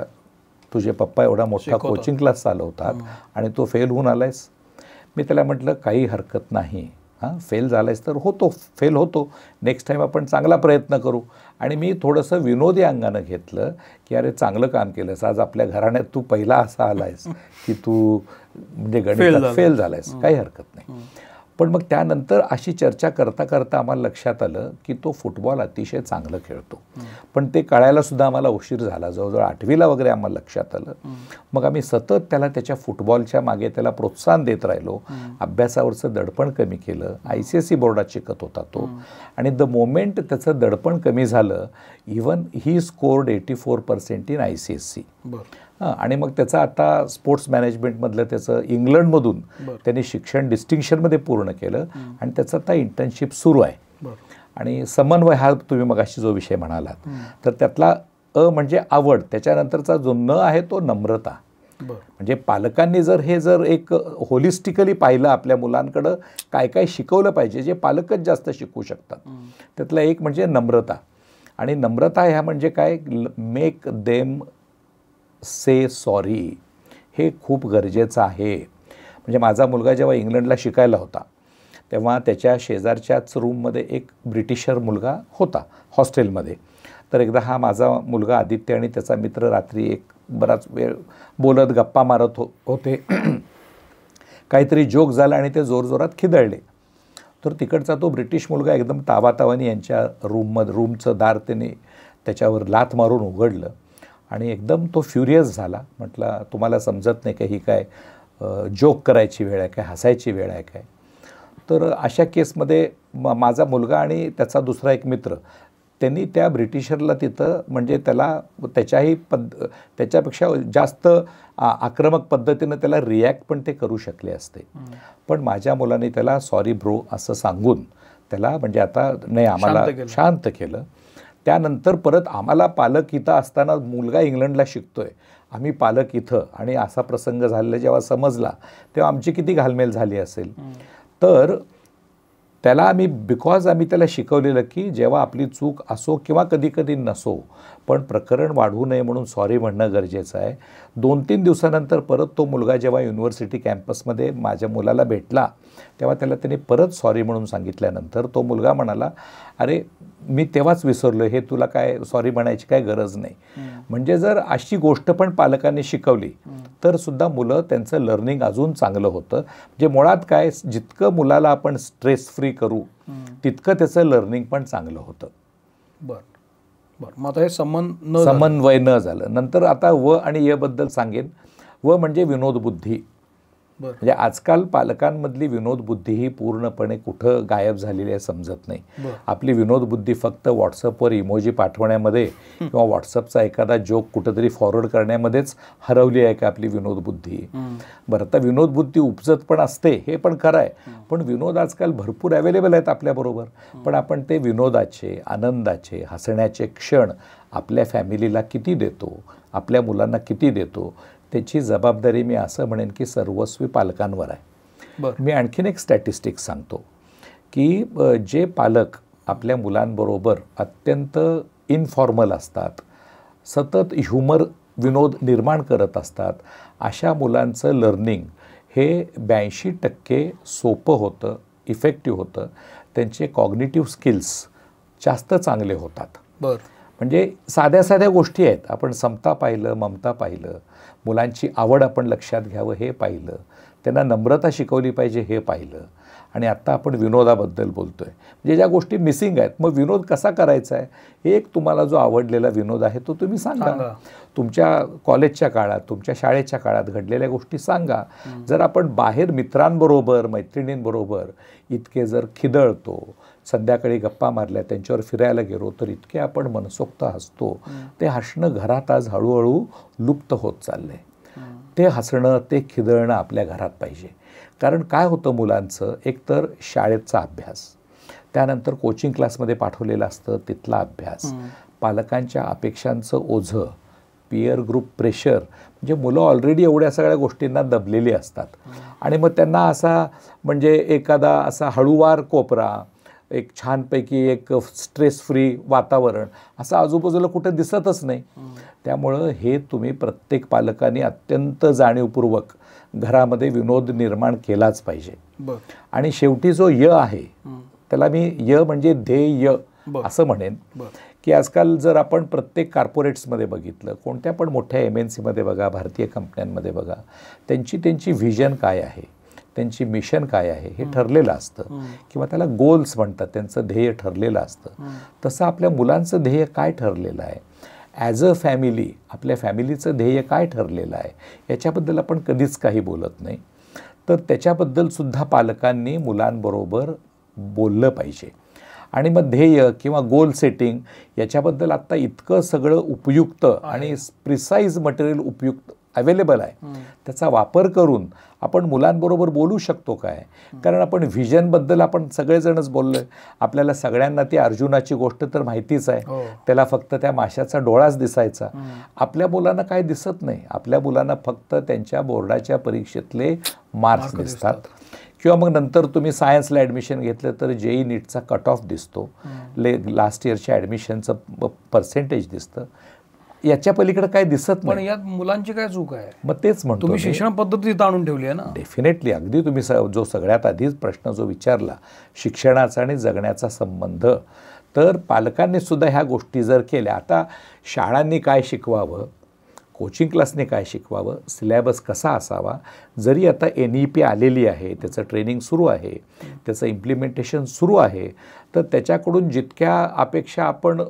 तुझे पप्पा एवढा मोठा कोचिंग क्लास चालवतात आणि तो फेल होऊन आलायस. मी त्याला म्हटलं काही हरकत नाही, फेल झालायस तर फेल होतो, नेक्स्ट टाईम आपण चांगला प्रयत्न करू. आणि मी थोडंसं विनोदी अंगानं घेतलं की अरे चांगलं काम केलंस, आज आपल्या घराण्यात तू पहिला असा आलायस की तू म्हणजे गणितात फेल झालायस, काही हरकत नाही. पण मग त्यानंतर अशी चर्चा करता करता आम्हाला लक्षात आलं की तो फुटबॉल अतिशय चांगलं खेळतो. पण ते कळायलासुद्धा आम्हाला उशीर झाला, जवळजवळ 8वीला वगैरे आम्हाला लक्षात आलं. मग आम्ही सतत त्याला त्याच्या फुटबॉलच्या मागे त्याला प्रोत्साहन देत राहिलो. अभ्यासावरचं दडपण कमी केलं. ICSE बोर्डात शिकत होता तो, आणि द मोमेंट त्याचं दडपण कमी झालं, even he scored 84% in ICSE. आणि मग त्याचं आता स्पोर्ट्स मॅनेजमेंटमधलं त्याचं इंग्लंडमधून त्यांनी शिक्षण डिस्टिंक्शनमध्ये पूर्ण केलं, आणि त्याचं आता इंटर्नशिप सुरू आहे. आणि समन्वय हा तुम्ही मगाशी जो विषय म्हणालात, तर त्यातला म्हणजे आवड, त्याच्यानंतरचा जो न आहे तो नम्रता. म्हणजे पालकांनी जर एक होलिस्टिकली पाहिलं आपल्या मुलांकडं काय काय शिकवलं पाहिजे, जे पालकच जास्त शिकवू शकतात, त्यातला एक म्हणजे नम्रता. आणि नम्रता ह्या म्हणजे काय, मेक देम से सॉरी, हे खूप गरजेचं आहे. म्हणजे माझा मुलगा जेव्हा इंग्लंडला शिकायला होता तेव्हा त्याच्या शेजारच्याच रूममध्ये एक ब्रिटिशर मुलगा होता हॉस्टेलमध्ये. तर एकदा हा माझा मुलगा आदित्य आणि त्याचा मित्र रात्री एक बराच वेळ बोलत गप्पा मारत होते. काहीतरी जोक झाला आणि ते जोरजोरात खिदळले. तर तिकडचा तो ब्रिटिश मुलगा एकदम तावातावानी यांच्या रूमचं दार त्याने त्याच्यावर लाथ मारून उघडलं, आणि एकदम तो फ्युरियस झाला. म्हटलं, तुम्हाला समजत नाही का ही काय जोक करायची वेळ आहे काय, हसायची वेळ आहे काय? तर अशा केसमध्ये माझा मुलगा आणि त्याचा दुसरा एक मित्र त्यांनी त्या ब्रिटिशरला तिथं म्हणजे त्याला त्याच्यापेक्षा जास्त आक्रमक पद्धतीनं त्याला रिॲक्ट पण ते करू शकले असते. पण माझ्या मुलाने त्याला सॉरी ब्रो असं सांगून त्याला म्हणजे आता नाही आम्हाला शांत केलं. त्यानंतर परत आम्हाला पालक इथं असताना, मुलगा इंग्लंडला शिकतोय, आम्ही पालक इथं, आणि असा प्रसंग झालेला जेव्हा समजला तेव्हा आमची किती घालमेल झाली असेल. तर त्याला आम्ही त्याला शिकवलेलं की जेव्हा आपली चूक असो किंवा कधी कधी नसो, पण प्रकरण वाढू नये म्हणून सॉरी म्हणणं गरजेचं आहे. 2-3 दिवसानंतर परत तो मुलगा जेव्हा युनिव्हर्सिटी कॅम्पसमध्ये माझ्या मुलाला भेटला तेव्हा त्यांनी परत सॉरी म्हणून सांगितल्यानंतर तो मुलगा म्हणाला, अरे मी तेव्हाच विसरलो, हे तुला काय सॉरी म्हणायची काय गरज नाही. म्हणजे जर अशी गोष्ट पण पालकांनी शिकवली तर सुद्धा मुलं त्यांचं लर्निंग अजून चांगलं होतं. म्हणजे मुळात काय, जितकं मुलाला आपण स्ट्रेस फ्री करू तितकं त्याचं लर्निंग पण चांगलं होतं. बरं, मग आता हे समन्वय न झालं. नंतर आता व आणि य बद्दल सांगेन. व म्हणजे विनोदबुद्धी. म्हणजे आजकाल पालकांमधली विनोदबुद्धी ही पूर्णपणे कुठं गायब झालेली आहे समजत नाही. आपली विनोदबुद्धी फक्त व्हॉट्सअपवर इमोजी पाठवण्यामध्ये किंवा व्हॉट्सअपचा एखादा जोक कुठंतरी फॉरवर्ड करण्यामध्येच हरवली आहे का आपली विनोदबुद्धी? बरं, तर विनोदबुद्धी उपजत पण असते, हे पण खरं आहे. पण विनोद आजकाल भरपूर अवेलेबल आहेत आपल्याबरोबर. पण आपण ते विनोदाचे, आनंदाचे, हसण्याचे क्षण आपल्या फॅमिलीला किती देतो, आपल्या मुलांना किती देतो, त्याची जबाबदारी मी असं म्हणेन की सर्वस्वी पालकांवर आहे. मी आणखीन एक स्टॅटिस्टिक्स सांगतो की जे पालक आपल्या मुलांबरोबर अत्यंत इनफॉर्मल असतात, सतत ह्युमर विनोद निर्माण करत असतात, अशा मुलांचं लर्निंग हे 82% सोपं होतं, इफेक्टिव्ह होतं. त्यांचे कॉग्निटिव्ह स्किल्स जास्त चांगले होतात. म्हणजे साध्या साध्या गोष्टी आहेत. आपण समता पाहिलं, ममता पाहिलं, मुलांची आवड आपण लक्षात घ्यावं हे पाहिलं, त्यांना नम्रता शिकवली पाहिजे हे पाहिलं, आणि आत्ता आपण विनोदाबद्दल बोलतो आहे. म्हणजे ज्या गोष्टी मिसिंग आहेत. मग विनोद कसा करायचा आहे, एक तुम्हाला जो आवडलेला विनोद आहे तो तुम्ही सांगा. तुमच्या कॉलेजच्या काळात, तुमच्या शाळेच्या काळात घडलेल्या गोष्टी सांगा. जर आपण बाहेर मित्रांबरोबर, मैत्रिणींबरोबर इतके जर खिदळतो, संध्याकाळी गप्पा मारल्या, त्यांच्यावर फिरायला गेलो, तर इतके आपण मनसोक्त हसतो. ते हसणं घरात आज हळूहळू लुप्त होत चाललं आहे. ते हसणं, ते खिदळणं आपल्या घरात पाहिजे. कारण काय होतं, मुलांचं एकतर शाळेचा अभ्यास, त्यानंतर कोचिंग क्लासमध्ये पाठवलेलं असतं तिथला अभ्यास, पालकांच्या अपेक्षांचं ओझं, पियर ग्रुप प्रेशर. म्हणजे मुलं ऑलरेडी एवढ्या सगळ्या गोष्टींना दबलेली असतात, आणि मग त्यांना असा म्हणजे एखादा असा हळूवार कोपरा, एक छानपैकी एक स्ट्रेस फ्री वातावरण असं आजूबाजूला कुठं दिसतच नाही. त्यामुळं हे तुम्ही प्रत्येक पालकांनी अत्यंत जाणीवपूर्वक घरामध्ये विनोद निर्माण केलाच पाहिजे. आणि शेवटी जो य आहे त्याला मी य म्हणजे ध्येय असं म्हणेन की आजकाल जर आपण प्रत्येक कॉर्पोरेट्समध्ये बघितलं, कोणत्या पण मोठ्या MNCमध्ये बघा, भारतीय कंपन्यांमध्ये बघा, त्यांची व्हिजन काय आहे, त्यांची मिशन काय आहे हे ठरलेलं असतं, किंवा त्याला गोल्स म्हणतात, त्यांचं ध्येय ठरलेलं असतं. तसं आपल्या मुलांचं ध्येय काय ठरलेलं आहे, ॲज अ फॅमिली आपल्या फॅमिलीचं ध्येय काय ठरलेलं आहे, याच्याबद्दल आपण कधीच काही बोलत नाही. तर त्याच्याबद्दलसुद्धा पालकांनी मुलांबरोबर बोललं पाहिजे. आणि मग ध्येय किंवा गोल सेटिंग याच्याबद्दल आत्ता इतकं सगळं उपयुक्त आणि प्रिसाईज मटेरियल उपयुक्त अवेलेबल आहे, त्याचा वापर करून आपण मुलांबरोबर बोलू शकतो काय. कारण आपण व्हिजनबद्दल आपण सगळेजणच बोललो आहे, आपल्याला सगळ्यांना ती अर्जुनाची गोष्ट तर माहितीच आहे, त्याला फक्त त्या माशाचा डोळाच दिसायचा. आपल्या मुलांना काय दिसत नाही, आपल्या मुलांना फक्त त्यांच्या बोर्डाच्या परीक्षेतले मार्क्स दिसतात, किंवा मग नंतर तुम्ही सायन्सला ॲडमिशन घेतलं तर जेई नीटचा कट ऑफ दिसतो, लास्ट इयरच्या ॲडमिशनचं पर्सेंटेज दिसतं, याच्या पलीकडे काय दिसत नाही. पण यात मुलांची काय चूक आहे? मग तेच म्हणतो तुम्ही शिक्षण पद्धती इथं आणून ठेवली आहे ना. डेफिनेटली. अगदी तुम्ही जो सगळ्यात आधीच प्रश्न जो विचारला, शिक्षणाचा आणि जगण्याचा संबंध, तर पालकांनी सुद्धा ह्या गोष्टी जर केल्या, आता शाळांनी काय शिकवावं, कोचिंग क्लासने काय शिकवावं, सिलेबस कसा असावा, जरी आता NEP आलेली आहे, त्याचं ट्रेनिंग सुरू आहे, त्याचं इम्प्लिमेंटेशन सुरू आहे, तर त्याच्याकडून जितक्या अपेक्षा आपण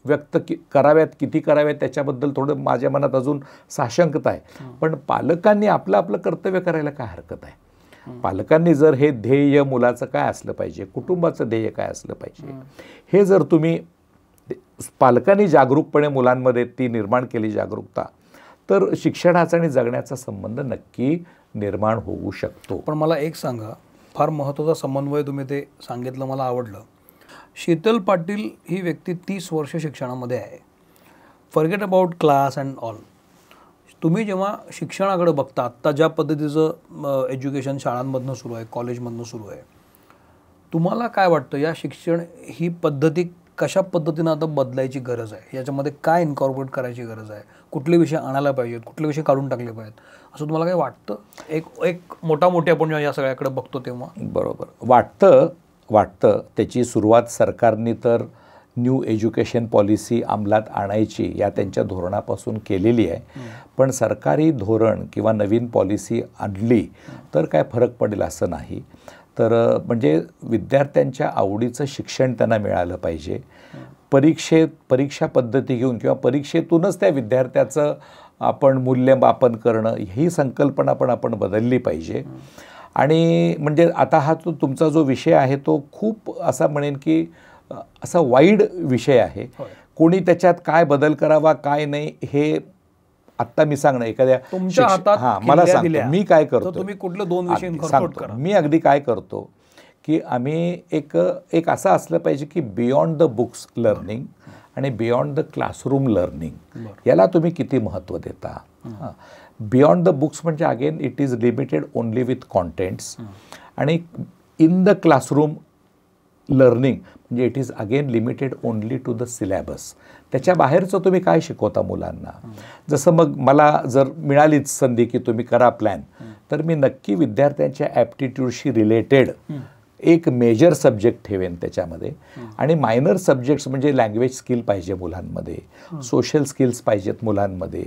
व्यक्त कराव्यात, किती कराव्यात, त्याच्याबद्दल थोडं माझ्या मनात अजून साशंकता आहे. पण पालकांनी आपलं आपलं कर्तव्य करायला काय हरकत आहे. पालकांनी जर हे ध्येय मुलाचं काय असलं पाहिजे, कुटुंबाचं ध्येय काय असलं पाहिजे, हे जर तुम्ही पालकांनी जागरूकपणे मुलांमध्ये ती निर्माण केली जागरूकता, तर शिक्षणाचा आणि जगण्याचा संबंध नक्की निर्माण होऊ शकतो. पण मला एक सांगा, फार महत्त्वाचा समन्वय तुम्ही ते सांगितलं, मला आवडलं. शीतल पाटील ही व्यक्ती 30 वर्ष शिक्षणामध्ये आहे. Forget about class and all. तुम्ही जेव्हा शिक्षणाकडे बघता, आत्ता ज्या पद्धतीचं एज्युकेशन शाळांमधनं सुरू आहे, कॉलेजमधनं सुरू आहे, तुम्हाला काय वाटतं या शिक्षण ही पद्धती कशा पद्धतीनं आता बदलायची गरज आहे, याच्यामध्ये काय इन्कॉर्पोरेट करायची गरज आहे, कुठले विषय आणायला पाहिजेत, कुठले विषय काढून टाकले पाहिजेत, असं तुम्हाला काय वाटतं? एक मोठा आपण जेव्हा या सगळ्याकडे बघतो तेव्हा. बरोबर वाटतं त्याची सुरुवात सरकारने तर न्यू एज्युकेशन पॉलिसी अंमलात आणायची या त्यांच्या धोरणापासून केलेली आहे. पण सरकारी धोरण किंवा नवीन पॉलिसी आणली तर काय फरक पडेल असं नाही. तर म्हणजे विद्यार्थ्यांच्या आवडीचं शिक्षण त्यांना मिळालं पाहिजे. परीक्षा पद्धती घेऊन किंवा परीक्षेतूनच त्या विद्यार्थ्याचं आपण मूल्यमापन करणं, ही संकल्पना पण आपण बदलली पाहिजे. आणि म्हणजे आता हा तुमचा जो विषय आहे तो खूप असा म्हणेन की असा वाईड विषय आहे. कोणी त्याच्यात काय बदल करावा काय नाही हे आत्ता मी सांगणं एखाद्या तुमच्या हातात. हां, मला सांगतो मी काय करतो. तुम्ही कुठले 2 विषय इन्कॉर्पोरेट करा. मी अगदी काय करतो की आम्ही एक असं असलं पाहिजे की बियॉन्ड द बुक्स लर्निंग आणि बियॉन्ड द क्लासरूम लर्निंग, याला तुम्ही किती महत्त्व देता. बियॉन्ड द बुक्स म्हणजे again it is limited only with contents, आणि इन द क्लासरूम लर्निंग म्हणजे it is again limited only to the syllabus. त्याच्या बाहेरचं तुम्ही काय शिकवता मुलांना. जसं मग मला जर मिळालीच संधी की तुम्ही करा प्लॅन, तर मी नक्की विद्यार्थ्यांच्या ॲप्टिट्यूडशी रिलेटेड एक मेजर सब्जेक्ट ठेवेन त्याच्यामध्ये, आणि मायनर सब्जेक्ट्स म्हणजे लँग्वेज स्किल पाहिजे मुलांमध्ये, सोशल स्किल्स पाहिजेत मुलांमध्ये,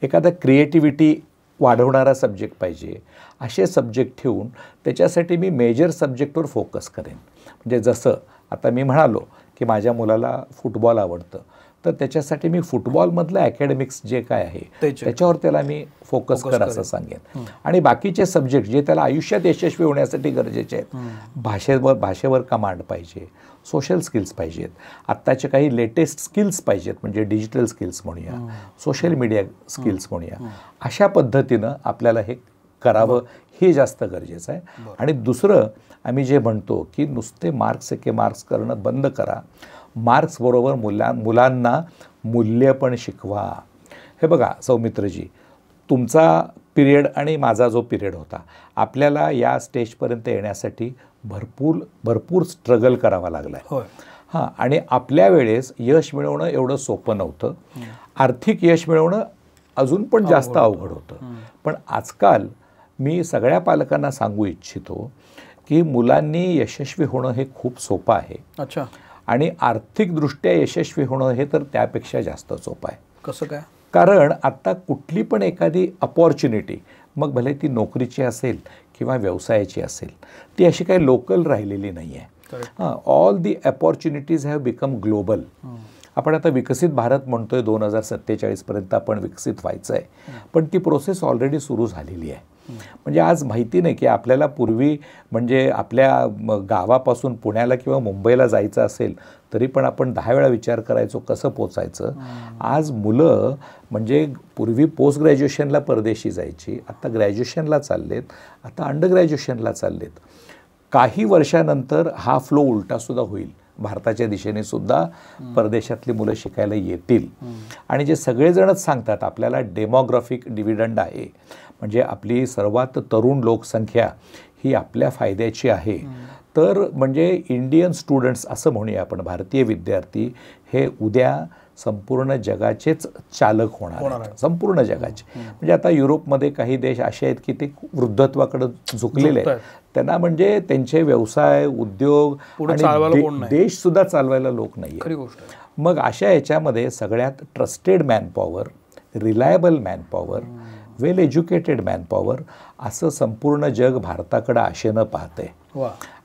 एखादा क्रिएटिव्हिटी वाढवणारा सब्जेक्ट पाहिजे, असे सब्जेक्ट ठेवून त्याच्यासाठी मी मेजर सब्जेक्टवर फोकस करेन. म्हणजे जसं आता मी म्हणालो की माझ्या मुलाला फुटबॉल आवडतं, तर त्याच्यासाठी मी फुटबॉलमधलं अकॅडमिक्स जे काय आहे त्याच्यावर त्याला मी फोकस कर असं सांगेन. आणि बाकीचे सब्जेक्ट जे त्याला आयुष्यात यशस्वी होण्यासाठी गरजेचे आहेत, भाषेवर कमांड पाहिजे, सोशल स्किल्स पाहिजेत, आत्ताचे काही लेटेस्ट स्किल्स पाहिजेत, म्हणजे डिजिटल स्किल्स म्हणूया, सोशल मीडिया स्किल्स म्हणूया, अशा पद्धतीनं आपल्याला हे करावं हे जास्त गरजेचं आहे. आणि दुसरं आम्ही जे म्हणतो की नुसते मार्क्स करणं बंद करा, मार्क्सबरोबर मुलांना मूल्य पण शिकवा. हे बघा सौमित्रजी, तुमचा पिरियड आणि माझा जो पिरियड होता, आपल्याला या स्टेजपर्यंत येण्यासाठी भरपूर स्ट्रगल करावा लागला आहे. हां, आणि आपल्या वेळेस यश मिळवणं एवढं सोपं नव्हतं. आर्थिक यश मिळवणं अजून पण जास्त अवघड होतं. पण आजकाल मी सगळ्या पालकांना सांगू इच्छितो की मुलांनी यशस्वी होणं हे खूप सोपं आहे. अच्छा. आणि आर्थिकदृष्ट्या यशस्वी होणं हे तर त्यापेक्षा जास्त सोपं आहे. कसं काय? कारण आत्ता कुठली पण एखादी अपॉर्च्युनिटी, मग भले ती नोकरीची असेल किंवा व्यवसायाची असेल ती अशी काही लोकल राहिलेली नाही आहे. All the opportunities have become global. आपण आता विकसित भारत म्हणतोय 2047पर्यंत आपण विकसित व्हायचं आहे, पण ती प्रोसेस ऑलरेडी सुरू झालेली आहे. म्हणजे आज माहिती नाही की आपल्याला पूर्वी म्हणजे आपल्या गावापासून पुण्याला किंवा मुंबईला जायचं असेल तरी पण आपण 10 वेळा विचार करायचो कसं पोचायचं. आज मुलं म्हणजे पूर्वी पोस्ट ग्रॅज्युएशनला परदेशी जायची, आता ग्रॅज्युएशनला चाललेत, आता अंडर ग्रॅज्युएशनला चाललेत. काही वर्षानंतर हा फ्लो उलटासुद्धा होईल. भारताच्या दिशेने सुद्धा परदेशातली मुलं शिकायला येतील. आणि जे सगळेजणच सांगतात आपल्याला डेमोग्राफिक डिव्हिडंड आहे, म्हणजे आपली सर्वात तरुण लोकसंख्या ही आपल्या फायद्याची आहे. तर म्हणजे इंडियन स्टुडंट्स असं म्हणूया आपण, भारतीय विद्यार्थी हे उद्या संपूर्ण जगाचेच चालक होणार आहेत, संपूर्ण जगाचे. म्हणजे आता युरोपमध्ये काही देश असे आहेत की ते वृद्धत्वाकडे झुकलेले आहेत. त्यांना म्हणजे त्यांचे व्यवसाय, उद्योग आणि देश सुद्धा चालवायला लोक नाही. मग अशा याच्यामध्ये सगळ्यात ट्रस्टेड मॅनपॉवर, रिलायबल मॅनपॉवर, वेल एज्युकेटेड मॅनपॉवर असं संपूर्ण जग भारताकडे आशेनं पाहतंय.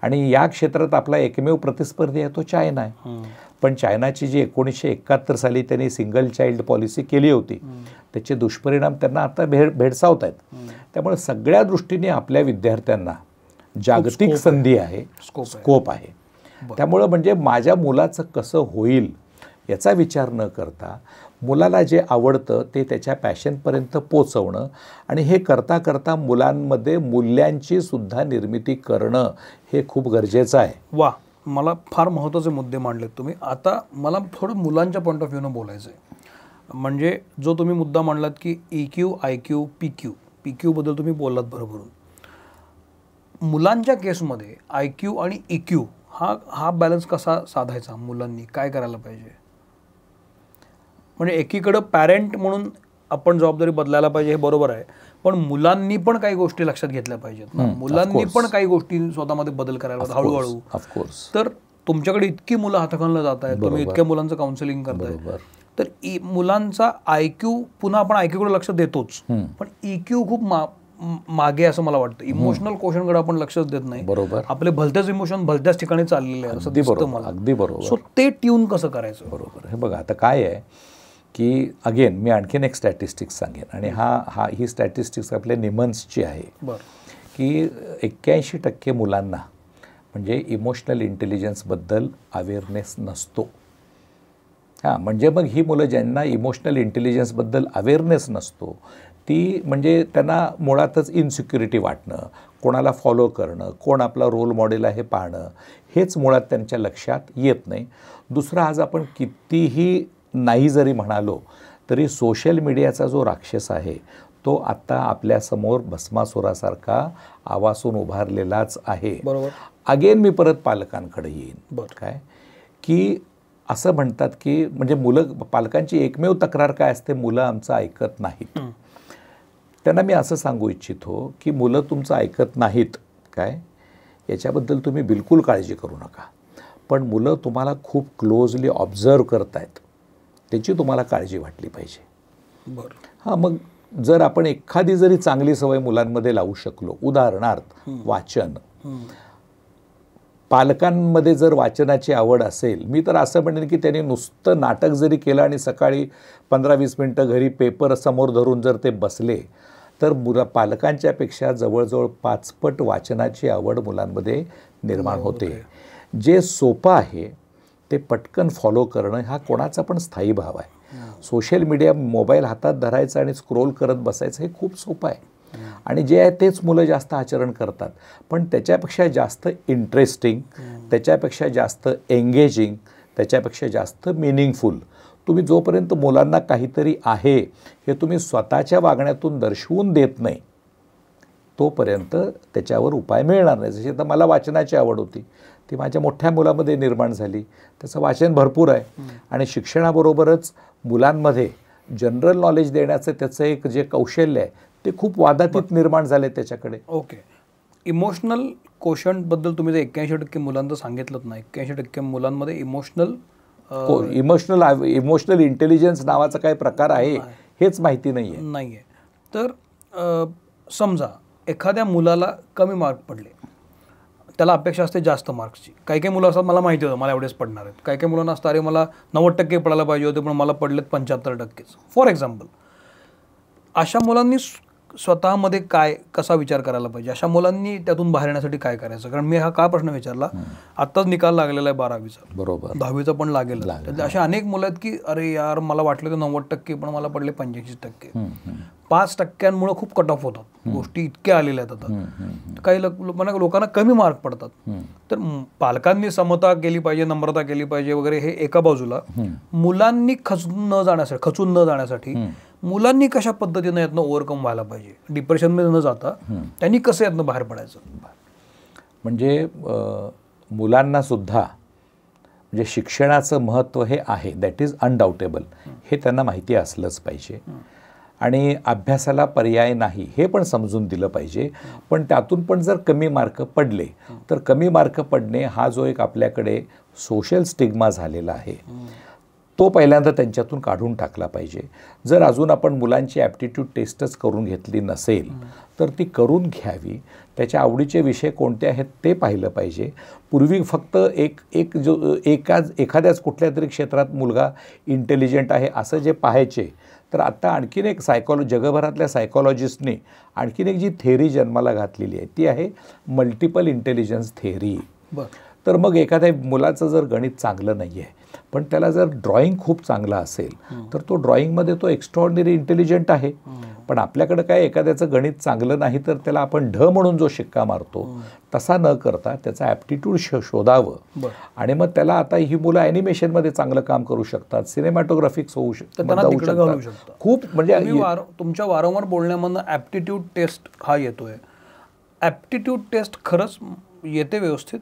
आणि या क्षेत्रात आपला एकमेव प्रतिस्पर्धी आहे तो चायना आहे. पण चायनाची जी 1971 साली त्यांनी सिंगल चाइल्ड पॉलिसी केली होती त्याचे दुष्परिणाम त्यांना आता भेडसावत आहेत. त्यामुळे सगळ्या दृष्टीने आपल्या विद्यार्थ्यांना जागतिक संधी आहे, स्कोप आहे. त्यामुळं म्हणजे माझ्या मुलाचं कसं होईल याचा विचार न करता मुलाला जे आवडतं ते त्याच्या पॅशनपर्यंत पोचवणं आणि हे करता करता मुलांमध्ये मूल्यांची सुद्धा निर्मिती करणं हे खूप गरजेचं आहे. वा, मला फार महत्त्वाचे मुद्दे मांडलेत तुम्ही. आता मला थोडं मुलांच्या पॉईंट ऑफ व्ह्यूनं बोलायचं आहे. म्हणजे जो तुम्ही मुद्दा मांडलात की EQ, IQ, PQ बद्दल तुम्ही बोललात भरभरून. मुलांच्या केसमध्ये IQ आणि EQ हा बॅलन्स कसा साधायचा? मुलांनी काय करायला पाहिजे? म्हणजे एकीकडं पॅरेंट म्हणून आपण जबाबदारी बदलायला पाहिजे हे बरोबर आहे, पण मुलांनी पण काही गोष्टी लक्षात घेतल्या पाहिजेत ना. मुलांनी पण काही गोष्टी स्वतःमध्ये बदल करायला पाहिजे हळूहळू. तर तुमच्याकडे इतकी मुलं हाताखालनं जात आहेत, तुम्ही इतक्या मुलांचं काउन्सिलिंग करताय, तर मुलांचा IQ पुन्हा आपण IQ-कडे लक्ष देतोच, पण EQ खूप मागे असं मला वाटतं. इमोशनल क्वेश्चनकडे आपण लक्षच देत नाही. बरोबर. आपले भलतेच इमोशन भलत्याच ठिकाणी चाललेले आहे असं दिसतं मला. अगदी बरोबर. सो ते ट्यून कसं करायचं? बरोबर. हे बघा आता काय आहे की अगेन मी आणखीन एक स्टॅटिस्टिक्स सांगेन आणि ही स्टॅटिस्टिक्स आपल्या निमन्सची आहे की 81% मुलांना म्हणजे इमोशनल इंटेलिजन्सबद्दल अवेअरनेस नसतो. म्हणजे मग ही मुलं ज्यांना इमोशनल इंटेलिजन्सबद्दल अवेअरनेस नसतो ती म्हणजे त्यांना मुळातच इन्सिक्युरिटी वाटणं, कोणाला फॉलो करणं, कोण आपला रोल मॉडेल आहे पाहणं, हेच मुळात त्यांच्या लक्षात येत नाही. दुसरा, आज आपण कितीही नाही जरी म्हणालो तरी सोशल मीडियाचा जो राक्षस आहे तो आता आपल्यासमोर भस्मासुरासारखा आवासून उभारलेलाच आहे. बरोबर. अगेन मी परत पालकांकडे येईन. काय की असं म्हणतात की म्हणजे पालकांची एकमेव तक्रार काय असते, मुलं आमचं ऐकत नाहीत. त्यांना मी असं सांगू इच्छितो की मुलं तुमचं ऐकत नाहीत काय याच्याबद्दल तुम्ही बिलकुल काळजी करू नका, पण मुलं तुम्हाला खूप क्लोजली ऑब्झर्व करतायत त्याची तुम्हाला काळजी वाटली पाहिजे. मग जर आपण एखादी जरी चांगली सवय मुलांमध्ये लावू शकलो, उदाहरणार्थ वाचन, पालकांमध्ये जर वाचनाची आवड असेल, मी तर असं म्हणेन की त्यांनी नुसतं नाटक जरी केलं आणि सकाळी 15-20 मिनटं घरी पेपर समोर धरून जर ते बसले तर पालकांच्यापेक्षा जवळजवळ 5 पट वाचनाची आवड मुलांमध्ये निर्माण होते. जे सोपं आहे ते पटकन फॉलो करणं हा कोणाचा पण स्थायी भाव आहे. सोशल मीडिया, मोबाईल हातात धरायचा आणि स्क्रोल करत बसायचं हे खूप सोपं आहे आणि जे आहे तेच मुलं जास्त आचरण करतात. पण त्याच्यापेक्षा जास्त इंटरेस्टिंग, त्याच्यापेक्षा जास्त एंगेजिंग, त्याच्यापेक्षा जास्त मिनिंगफुल तुम्ही जोपर्यंत मुलांना काहीतरी आहे हे तुम्ही स्वतःच्या वागण्यातून दर्शवून देत नाही तोपर्यंत त्याच्यावर उपाय मिळणार नाही. जशी आता मला वाचनाची आवड होती ती माझ्या मोठ्या मुलामध्ये निर्माण झाली, त्याचं वाचन भरपूर आहे आणि शिक्षणाबरोबरच मुलांमध्ये जनरल नॉलेज देण्याचं त्याचं एक जे कौशल्य आहे ते खूप वादातीत निर्माण झाले त्याच्याकडे. ओके. इमोशनल क्वोशंटबद्दल तुम्ही जे 81% मुलांचं सांगितलं ना, 81% मुलांमध्ये इमोशनल इंटेलिजन्स नावाचा काही प्रकार आहे हेच माहिती नाही आहे. तर समजा एखाद्या मुलाला कमी मार्क पडले, त्याला अपेक्षा असते जास्त मार्क्सची. काही काही मुलं असतात मला माहिती होतं मला एवढेच पडणार आहेत, काही काही मुलांना असतं अरे मला 90% पडायला पाहिजे होते पण मला पडलेत 75%. फॉर एक्झाम्पल, अशा मुलांनी स्वतःमध्ये कसा विचार करायला पाहिजे, अशा मुलांनी त्यातून बाहेर येण्यासाठी काय करायचं? कारण मी हा का प्रश्न विचारला, आत्ताच निकाल लागलेला आहे 12वीचा, बरोबर, 10वीचा पण लागेल. असे अनेक मुलं आहेत की अरे यार मला वाटलं तर 90% पण मला पडले 85%. 5%मुळे खूप कट ऑफ होतात, गोष्टी इतक्या आलेल्या आहेत आता. काही लोकांना कमी मार्क पडतात. तर पालकांनी समता केली पाहिजे, नम्रता केली पाहिजे वगैरे हे एका बाजूला. मुलांनी खचून न जाण्यासाठी मुलांनी कशा पद्धतीनं यातनं ओव्हरकम व्हायला पाहिजे, डिप्रेशनमध्ये न जाता त्यांनी कसं यातनं बाहेर पडायचं? म्हणजे मुलांना सुद्धा म्हणजे शिक्षणाचं महत्त्व हे आहे, दॅट इज अनडाउटेबल, हे त्यांना माहिती असलंच पाहिजे. आणि अभ्यासाला पर्याय नाही हे पण समजून दिलं पाहिजे. पण त्यातून पण जर कमी मार्क पडले तर कमी मार्क पडणे हा जो एक आपल्याकडे सोशल स्टिग्मा झालेला आहे तो पहिल्यांदा त्यांच्यातून काढून टाकला पाहिजे. जर अजून आपण मुलांची ॲप्टिट्यूड टेस्टच करून घेतली नसेल तर ती करून घ्यावी. त्याच्या आवडीचे विषय कोणते आहेत ते पाहिलं पाहिजे. पूर्वी फक्त एखाद्याच कुठल्या तरी क्षेत्रात मुलगा इंटेलिजंट आहे असं जे पाहायचे, तर आता आणखीन एक जगभरातल्या सायकॉलॉजिस्टनी आणखीन एक जी थेअरी जन्माला घातलेली आहे ती आहे मल्टिपल इंटेलिजन्स थेअरी. तर मग एखाद्या मुलाचं जर गणित चांगलं नाही आहे पण त्याला जर ड्रॉइंग खूप चांगला असेल तर तो ड्रॉइंगमध्ये तो एक्स्ट्रॉर्डिनरी इंटेलिजंट आहे. पण आपल्याकडे काय एखाद्याचं गणित चांगलं नाही तर त्याला आपण ढ म्हणून जो शिक्का मारतो तसा न करता त्याचा ॲप्टिट्यूड शोधावं. आणि मग त्याला आता ही मुलं ॲनिमेशनमध्ये चांगलं काम करू शकतात, सिनेमॅटोग्राफिक्स होऊ शकतात, खूप म्हणजे तुमच्या वारंवार बोलण्यामधनं ॲप्टिट्यूड टेस्ट हा येतोय. ॲप्टिट्यूड टेस्ट खरंच येते व्यवस्थित?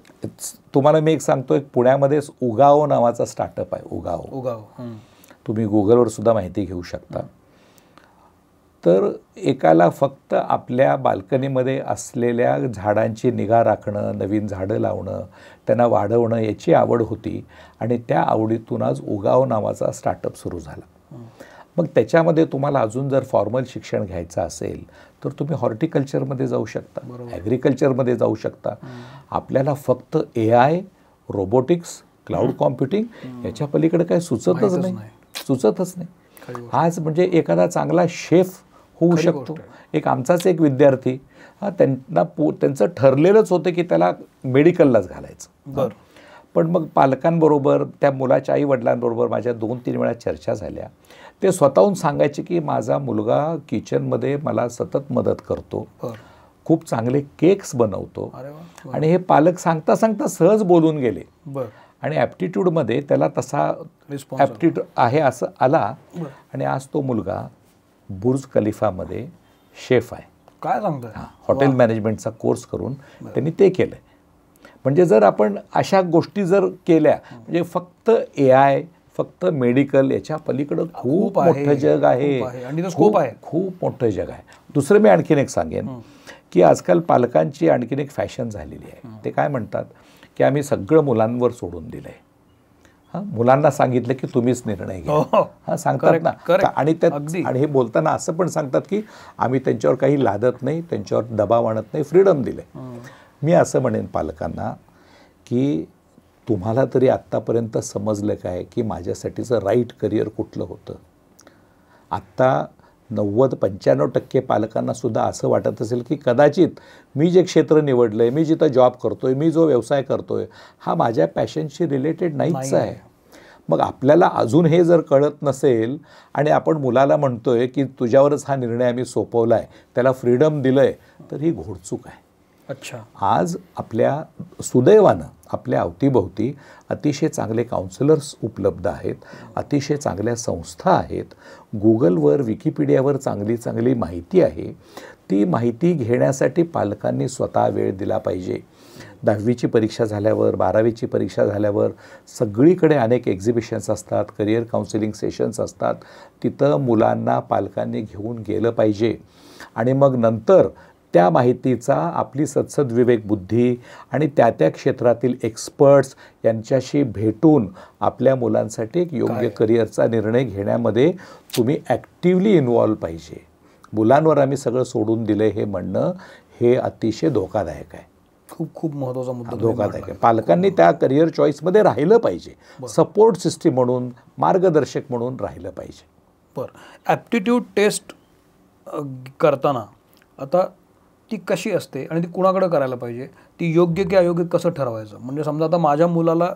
तुम्हाला मी एक सांगतो, एक पुण्यामध्येच उगाव नावाचा स्टार्टअप आहे. उगाव तुम्ही गुगलवर सुद्धा माहिती घेऊ शकता. तर एकाला फक्त आपल्या बाल्कनीमध्ये असलेल्या झाडांची निगा राखणं, नवीन झाडं लावणं, त्यांना वाढवणं याची आवड होती आणि त्या आवडीतून आज उगाव नावाचा स्टार्टअप सुरू झाला. मग त्याच्यामध्ये तुम्हाला अजून जर फॉर्मल शिक्षण घ्यायचं असेल तर तुम्ही हॉर्टिकल्चरमध्ये जाऊ शकता, ॲग्रिकल्चरमध्ये जाऊ शकता. आपल्याला फक्त AI, रोबोटिक्स, क्लाउड कॉम्प्युटिंग याच्या पलीकडे काही सुचतच नाही. आज म्हणजे एखादा चांगला शेफ होऊ शकतो. एक आमचाच एक विद्यार्थी त्यांचं ठरलेलंच होतं की त्याला मेडिकललाच घालायचं. पण मग पालकांबरोबर त्या मुलाच्या आई वडिलांबरोबर माझ्या 2-3 वेळा चर्चा झाल्या. ते स्वतःहून सांगायचे की माझा मुलगा किचनमध्ये मला सतत मदत करतो, खूप चांगले केक्स बनवतो. आणि हे पालक सांगता सांगता सहज बोलून गेले. आणि ॲप्टिट्यूडमध्ये त्याला तसा ॲप्टिट्यूड आहे असं आला. आणि आज तो मुलगा बुर्ज खलिफामध्ये शेफ आहे. काय सांगता? हॉटेल मॅनेजमेंटचा कोर्स करून त्यांनी ते केलं. म्हणजे जर आपण अशा गोष्टी जर केल्या, म्हणजे फक्त AI, फक्त मेडिकल याच्या पलीकडं खूप मोठं जग आहे, खूप मोठं जग आहे. दुसरं मी आणखीन एक सांगेन की आजकाल पालकांची आणखीन एक फॅशन झालेली आहे. ते काय म्हणतात की आम्ही सगळं मुलांवर सोडून दिलं आहे. मुलांना सांगितलं की तुम्हीच निर्णय घ्या, सांगतात ना. आणि हे बोलताना असं पण सांगतात की आम्ही त्यांच्यावर काही लादत नाही, त्यांच्यावर दबाव आणत नाही, फ्रीडम दिले. मी असं म्हणेन पालकांना की तुम्हाला तरी आत्तापर्यंत समजलं काय की माझ्यासाठीचं राईट करिअर कुठलं होतं? आत्ता 90-95% पालकांना सुद्धा असं वाटत असेल की कदाचित मी जे क्षेत्र निवडलं आहे, मी जिथं जॉब करतोय, मी जो व्यवसाय करतोय हा माझ्या पॅशनशी रिलेटेड नाहीच आहे. मग आपल्याला अजून हे जर कळत नसेल आणि आपण मुलाला म्हणतोय की तुझ्यावरच हा निर्णय आम्ही सोपवला आहे, त्याला फ्रीडम दिलं आहे, तर ही घोडचूक आहे. आज आपल्या सुदैवानं आपल्या अवतीभोवती अतिशय चांगले काउन्सिलर्स उपलब्ध आहेत, अतिशय चांगल्या संस्था आहेत. गुगलवर, विकिपीडियावर चांगली माहिती आहे. ती माहिती घेण्यासाठी पालकांनी स्वतः वेळ दिला पाहिजे. 10वीची परीक्षा झाल्यावर, 12वीची परीक्षा झाल्यावर सगळीकडे अनेक एक्झिबिशन्स असतात, करिअर काउन्सिलिंग सेशन्स असतात. तिथं मुलांना पालकांनी घेऊन गेलं पाहिजे. आणि मग नंतर त्या माहितीचा आपली सद्सद्विवेक बुद्धी आणि त्या क्षेत्रातील एक्सपर्ट्स यांच्याशी भेटून आपल्या मुलांसाठी एक योग्य करिअरचा निर्णय घेण्यामध्ये तुम्ही ॲक्टिव्हली इन्व्हॉल्व पाहिजे. मुलांवर आम्ही सगळं सोडून दिलं हे म्हणणं हे अतिशय धोकादायक आहे. खूप खूप महत्त्वाचा मुद्दा धोकादायक आहे. पालकांनी त्या करिअर चॉईसमध्ये राहिलं पाहिजे, सपोर्ट सिस्टीम म्हणून, मार्गदर्शक म्हणून राहिलं पाहिजे. बरं, ॲप्टिट्यूड टेस्ट करताना आता ती कशी असते आणि ती कुणाकडे करायला पाहिजे, ती योग्य की अयोग्य कसं ठरवायचं? म्हणजे समजा आता माझ्या मुलाला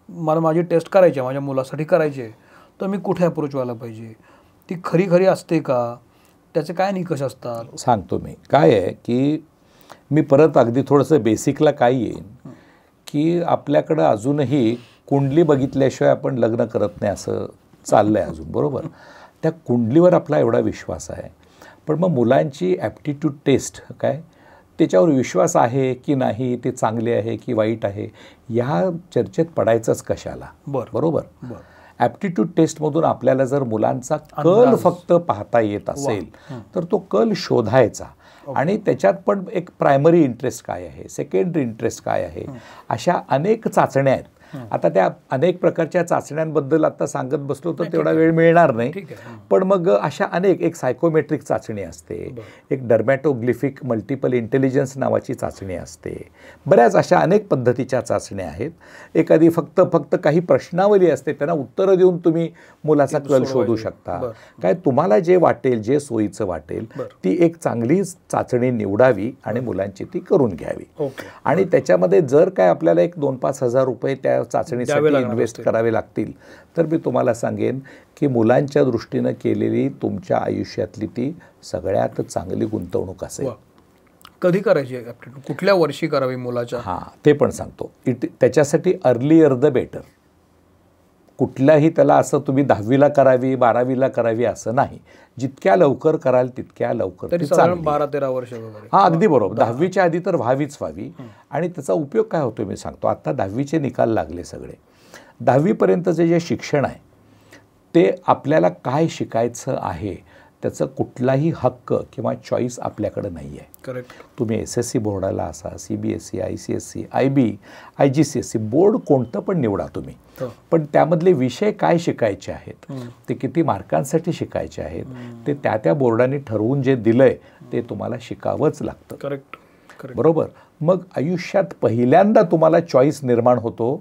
मला माझी टेस्ट करायची आहे, माझ्या मुलासाठी करायची आहे, तर मी कुठे अप्रोच व्हायला पाहिजे? ती खरी खरी असते का? त्याचे काय निकष असतात? सांगतो मी. काय आहे की मी परत अगदी थोडंसं बेसिकला काय येईन की आपल्याकडं अजूनही कुंडली बघितल्याशिवाय आपण लग्न करत नाही असं चाललं आहे अजून, बरोबर? त्या कुंडलीवर आपला एवढा विश्वास आहे, पण मग मुलांची ॲप्टिट्यूड टेस्ट काय, त्याच्यावर विश्वास आहे की नाही, ते चांगले आहे की वाईट आहे, ह्या चर्चेत पडायचंच कशाला? बरोबर. ॲप्टिट्यूड टेस्टमधून आपल्याला जर मुलांचा कल फक्त पाहता येत असेल तर तो कल शोधायचा आणि त्याच्यात पण एक प्रायमरी इंटरेस्ट काय आहे, सेकंडरी इंटरेस्ट काय आहे, अशा अनेक चाचण्या आहेत. आता त्या अनेक प्रकारच्या चाचण्यांबद्दल आता सांगत बसलो तर तेवढा वेळ मिळणार नाही, पण मग अशा अनेक, एक सायकोमेट्रिक चाचणी असते, एक डर्मॅटोग्लिफिक मल्टिपल इंटेलिजन्स नावाची चाचणी असते, बऱ्याच अशा अनेक पद्धतीच्या चाचण्या आहेत. एखादी फक्त काही प्रश्नावली असते, त्यांना उत्तरं देऊन तुम्ही मुलाचा कल शोधू शकता. काय तुम्हाला जे वाटेल, जे सोयीचं वाटेल, ती एक चांगली चाचणी निवडावी आणि मुलांची ती करून घ्यावी. आणि त्याच्यामध्ये जर काय आपल्याला एक 2-5 हजार रुपये त्या चाचणीसाठी इन्व्हेस्ट करावे लागतील तर मी तुम्हाला सांगेन की मुलांच्या दृष्टीनं केलेली तुमच्या आयुष्यातली ती सगळ्यात चांगली गुंतवणूक असेल. कधी करायची, कुठल्या वर्षी करावी मुलाच्या? हां, ते पण सांगतो. त्याच्यासाठी अर्लियर द बेटर. कुठल्याही त्याला असं तुम्ही 10वीला करावी, 12वीला करावी असं नाही. जितक्या लवकर कराल तितक्या लवकर. 12-13 वर्ष वगैरे. हां, अगदी बरोबर. 10वीच्या आधी तर व्हावी. आणि त्याचा उपयोग काय होतो मी सांगतो. आता 10वीचे निकाल लागले सगळे. 10वीपर्यंतचे जे शिक्षण आहे ते आपल्याला काय शिकायचं आहे त्याचं कुठलाही हक्क किंवा चॉईस आपल्याकडे नाही आहे. करेक्ट. तुम्ही SSC बोर्डाला असा, CBSE, ICSE, IB, IGCSE board कोणतं पण निवडा तुम्ही, पण त्यामधले विषय काय शिकायचे आहेत, ते किती मार्कांसाठी शिकायचे आहेत, ते त्या बोर्डाने ठरवून जे दिलंय ते तुम्हाला शिकावंच लागतं. करेक्ट. बरोबर. मग आयुष्यात पहिल्यांदा तुम्हाला चॉईस निर्माण होतो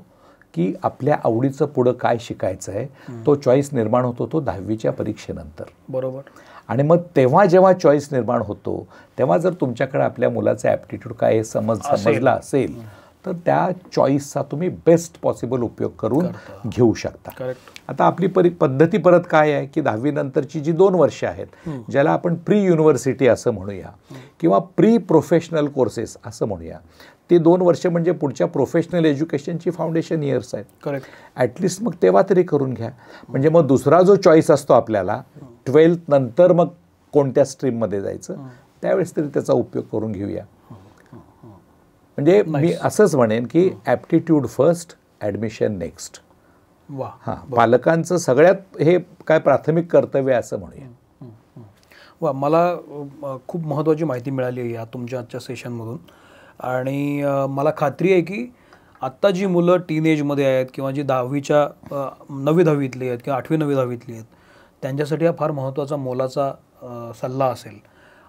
की आपल्या आवडीचं पुढं काय शिकायचं आहे. तो चॉईस निर्माण होतो तो 10वीच्या परीक्षेनंतर. बरोबर. आणि मग तेव्हा जेव्हा चॉईस निर्माण होतो तेव्हा जर तुमच्याकडे आपल्या मुलाचा ॲप्टिट्यूड काय हे समजला असेल तर त्या चॉईसचा तुम्ही बेस्ट पॉसिबल उपयोग करून घेऊ शकता. आता आपली पद्धती परत काय आहे की 10वी नंतरची जी 2 वर्ष आहेत ज्याला आपण प्री युनिव्हर्सिटी असं म्हणूया किंवा प्री प्रोफेशनल कोर्सेस असं म्हणूया, ते 2 वर्ष म्हणजे पुढच्या प्रोफेशनल एज्युकेशनची फाउंडेशन इयर्स आहेत. करेक्ट. ॲटलिस्ट मग तेव्हा तरी करून घ्या. म्हणजे मग दुसरा जो चॉईस असतो आपल्याला 12th नंतर मग कोणत्या स्ट्रीममध्ये जायचं त्यावेळेस तरी त्याचा उपयोग करून घेऊया. म्हणजे मी असंच म्हणेन की ॲप्टिट्यूड फर्स्ट, ॲडमिशन नेक्स्ट. हां, पालकांचं सगळ्यात हे काय प्राथमिक कर्तव्य असं म्हणूया. वा, मला खूप महत्त्वाची माहिती मिळाली आहे या तुमच्या आजच्या सेशनमधून. आणि मला खात्री आहे की आत्ता जी मुलं टीनेजमध्ये आहेत किंवा जी 10वीच्या 9वी-10वीतली आहेत किंवा 8वी-9वी-10वीतली आहेत त्यांच्यासाठी हा फार महत्त्वाचा मोलाचा सल्ला असेल.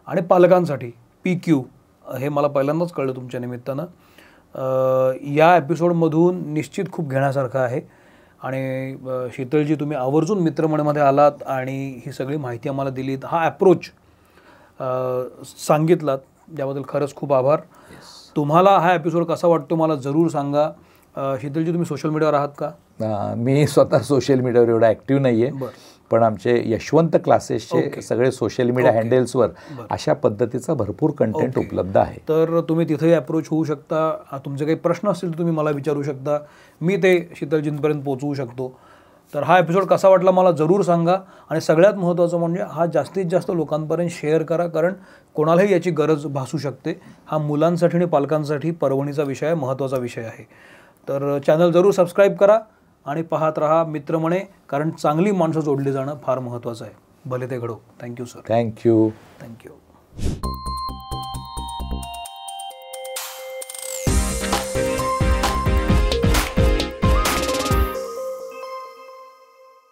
आणि पालकांसाठी PQ हे मला पहिल्यांदाच कळलं तुमच्या निमित्तानं. या एपिसोडमधून निश्चित खूप घेण्यासारखं आहे. आणि शीतलजी, तुम्ही आवर्जून मित्रमंडळमध्ये आलात आणि ही सगळी माहिती आम्हाला दिलीत, हा ॲप्रोच सांगितलात, त्याबद्दल खरंच खूप आभार. तुम्हाला हा एपिसोड कसा वाटतो मला जरूर सांगा. शीतलजी, तुम्ही सोशल मीडियावर आहात का? मी स्वतः सोशल मीडियावर एवढा ॲक्टिव्ह नाही आहे, पण आमचे यशवंत क्लासेसचे सगळे सोशल मीडिया हँडल्सवर अशा पद्धतीचा भरपूर कंटेंट उपलब्ध आहे. तर तुम्ही तिथेही अप्रोच होऊ शकता. तुमचे काही प्रश्न असतील तर तुम्ही मला विचारू शकता, मी ते शीतलजींपर्यंत पोहोचवू शकतो. तर हा एपिसोड कसा वाटला मला जरूर सांगा. आणि सगळ्यात महत्त्वाचं म्हणजे हा जास्तीत जास्त लोकांपर्यंत शेअर करा, कारण कोणालाही याची गरज भासू शकते. हा मुलांसाठी आणि पालकांसाठी पर्वणीचा विषय आहे, महत्त्वाचा विषय आहे. तर चॅनल जरूर सबस्क्राईब करा आणि पाहत रहा मित्रमणे, कारण चांगली माणसं जोडली जाणं फार महत्त्वाचं आहे. भले ते घडो. Thank you sir. थँक्यू.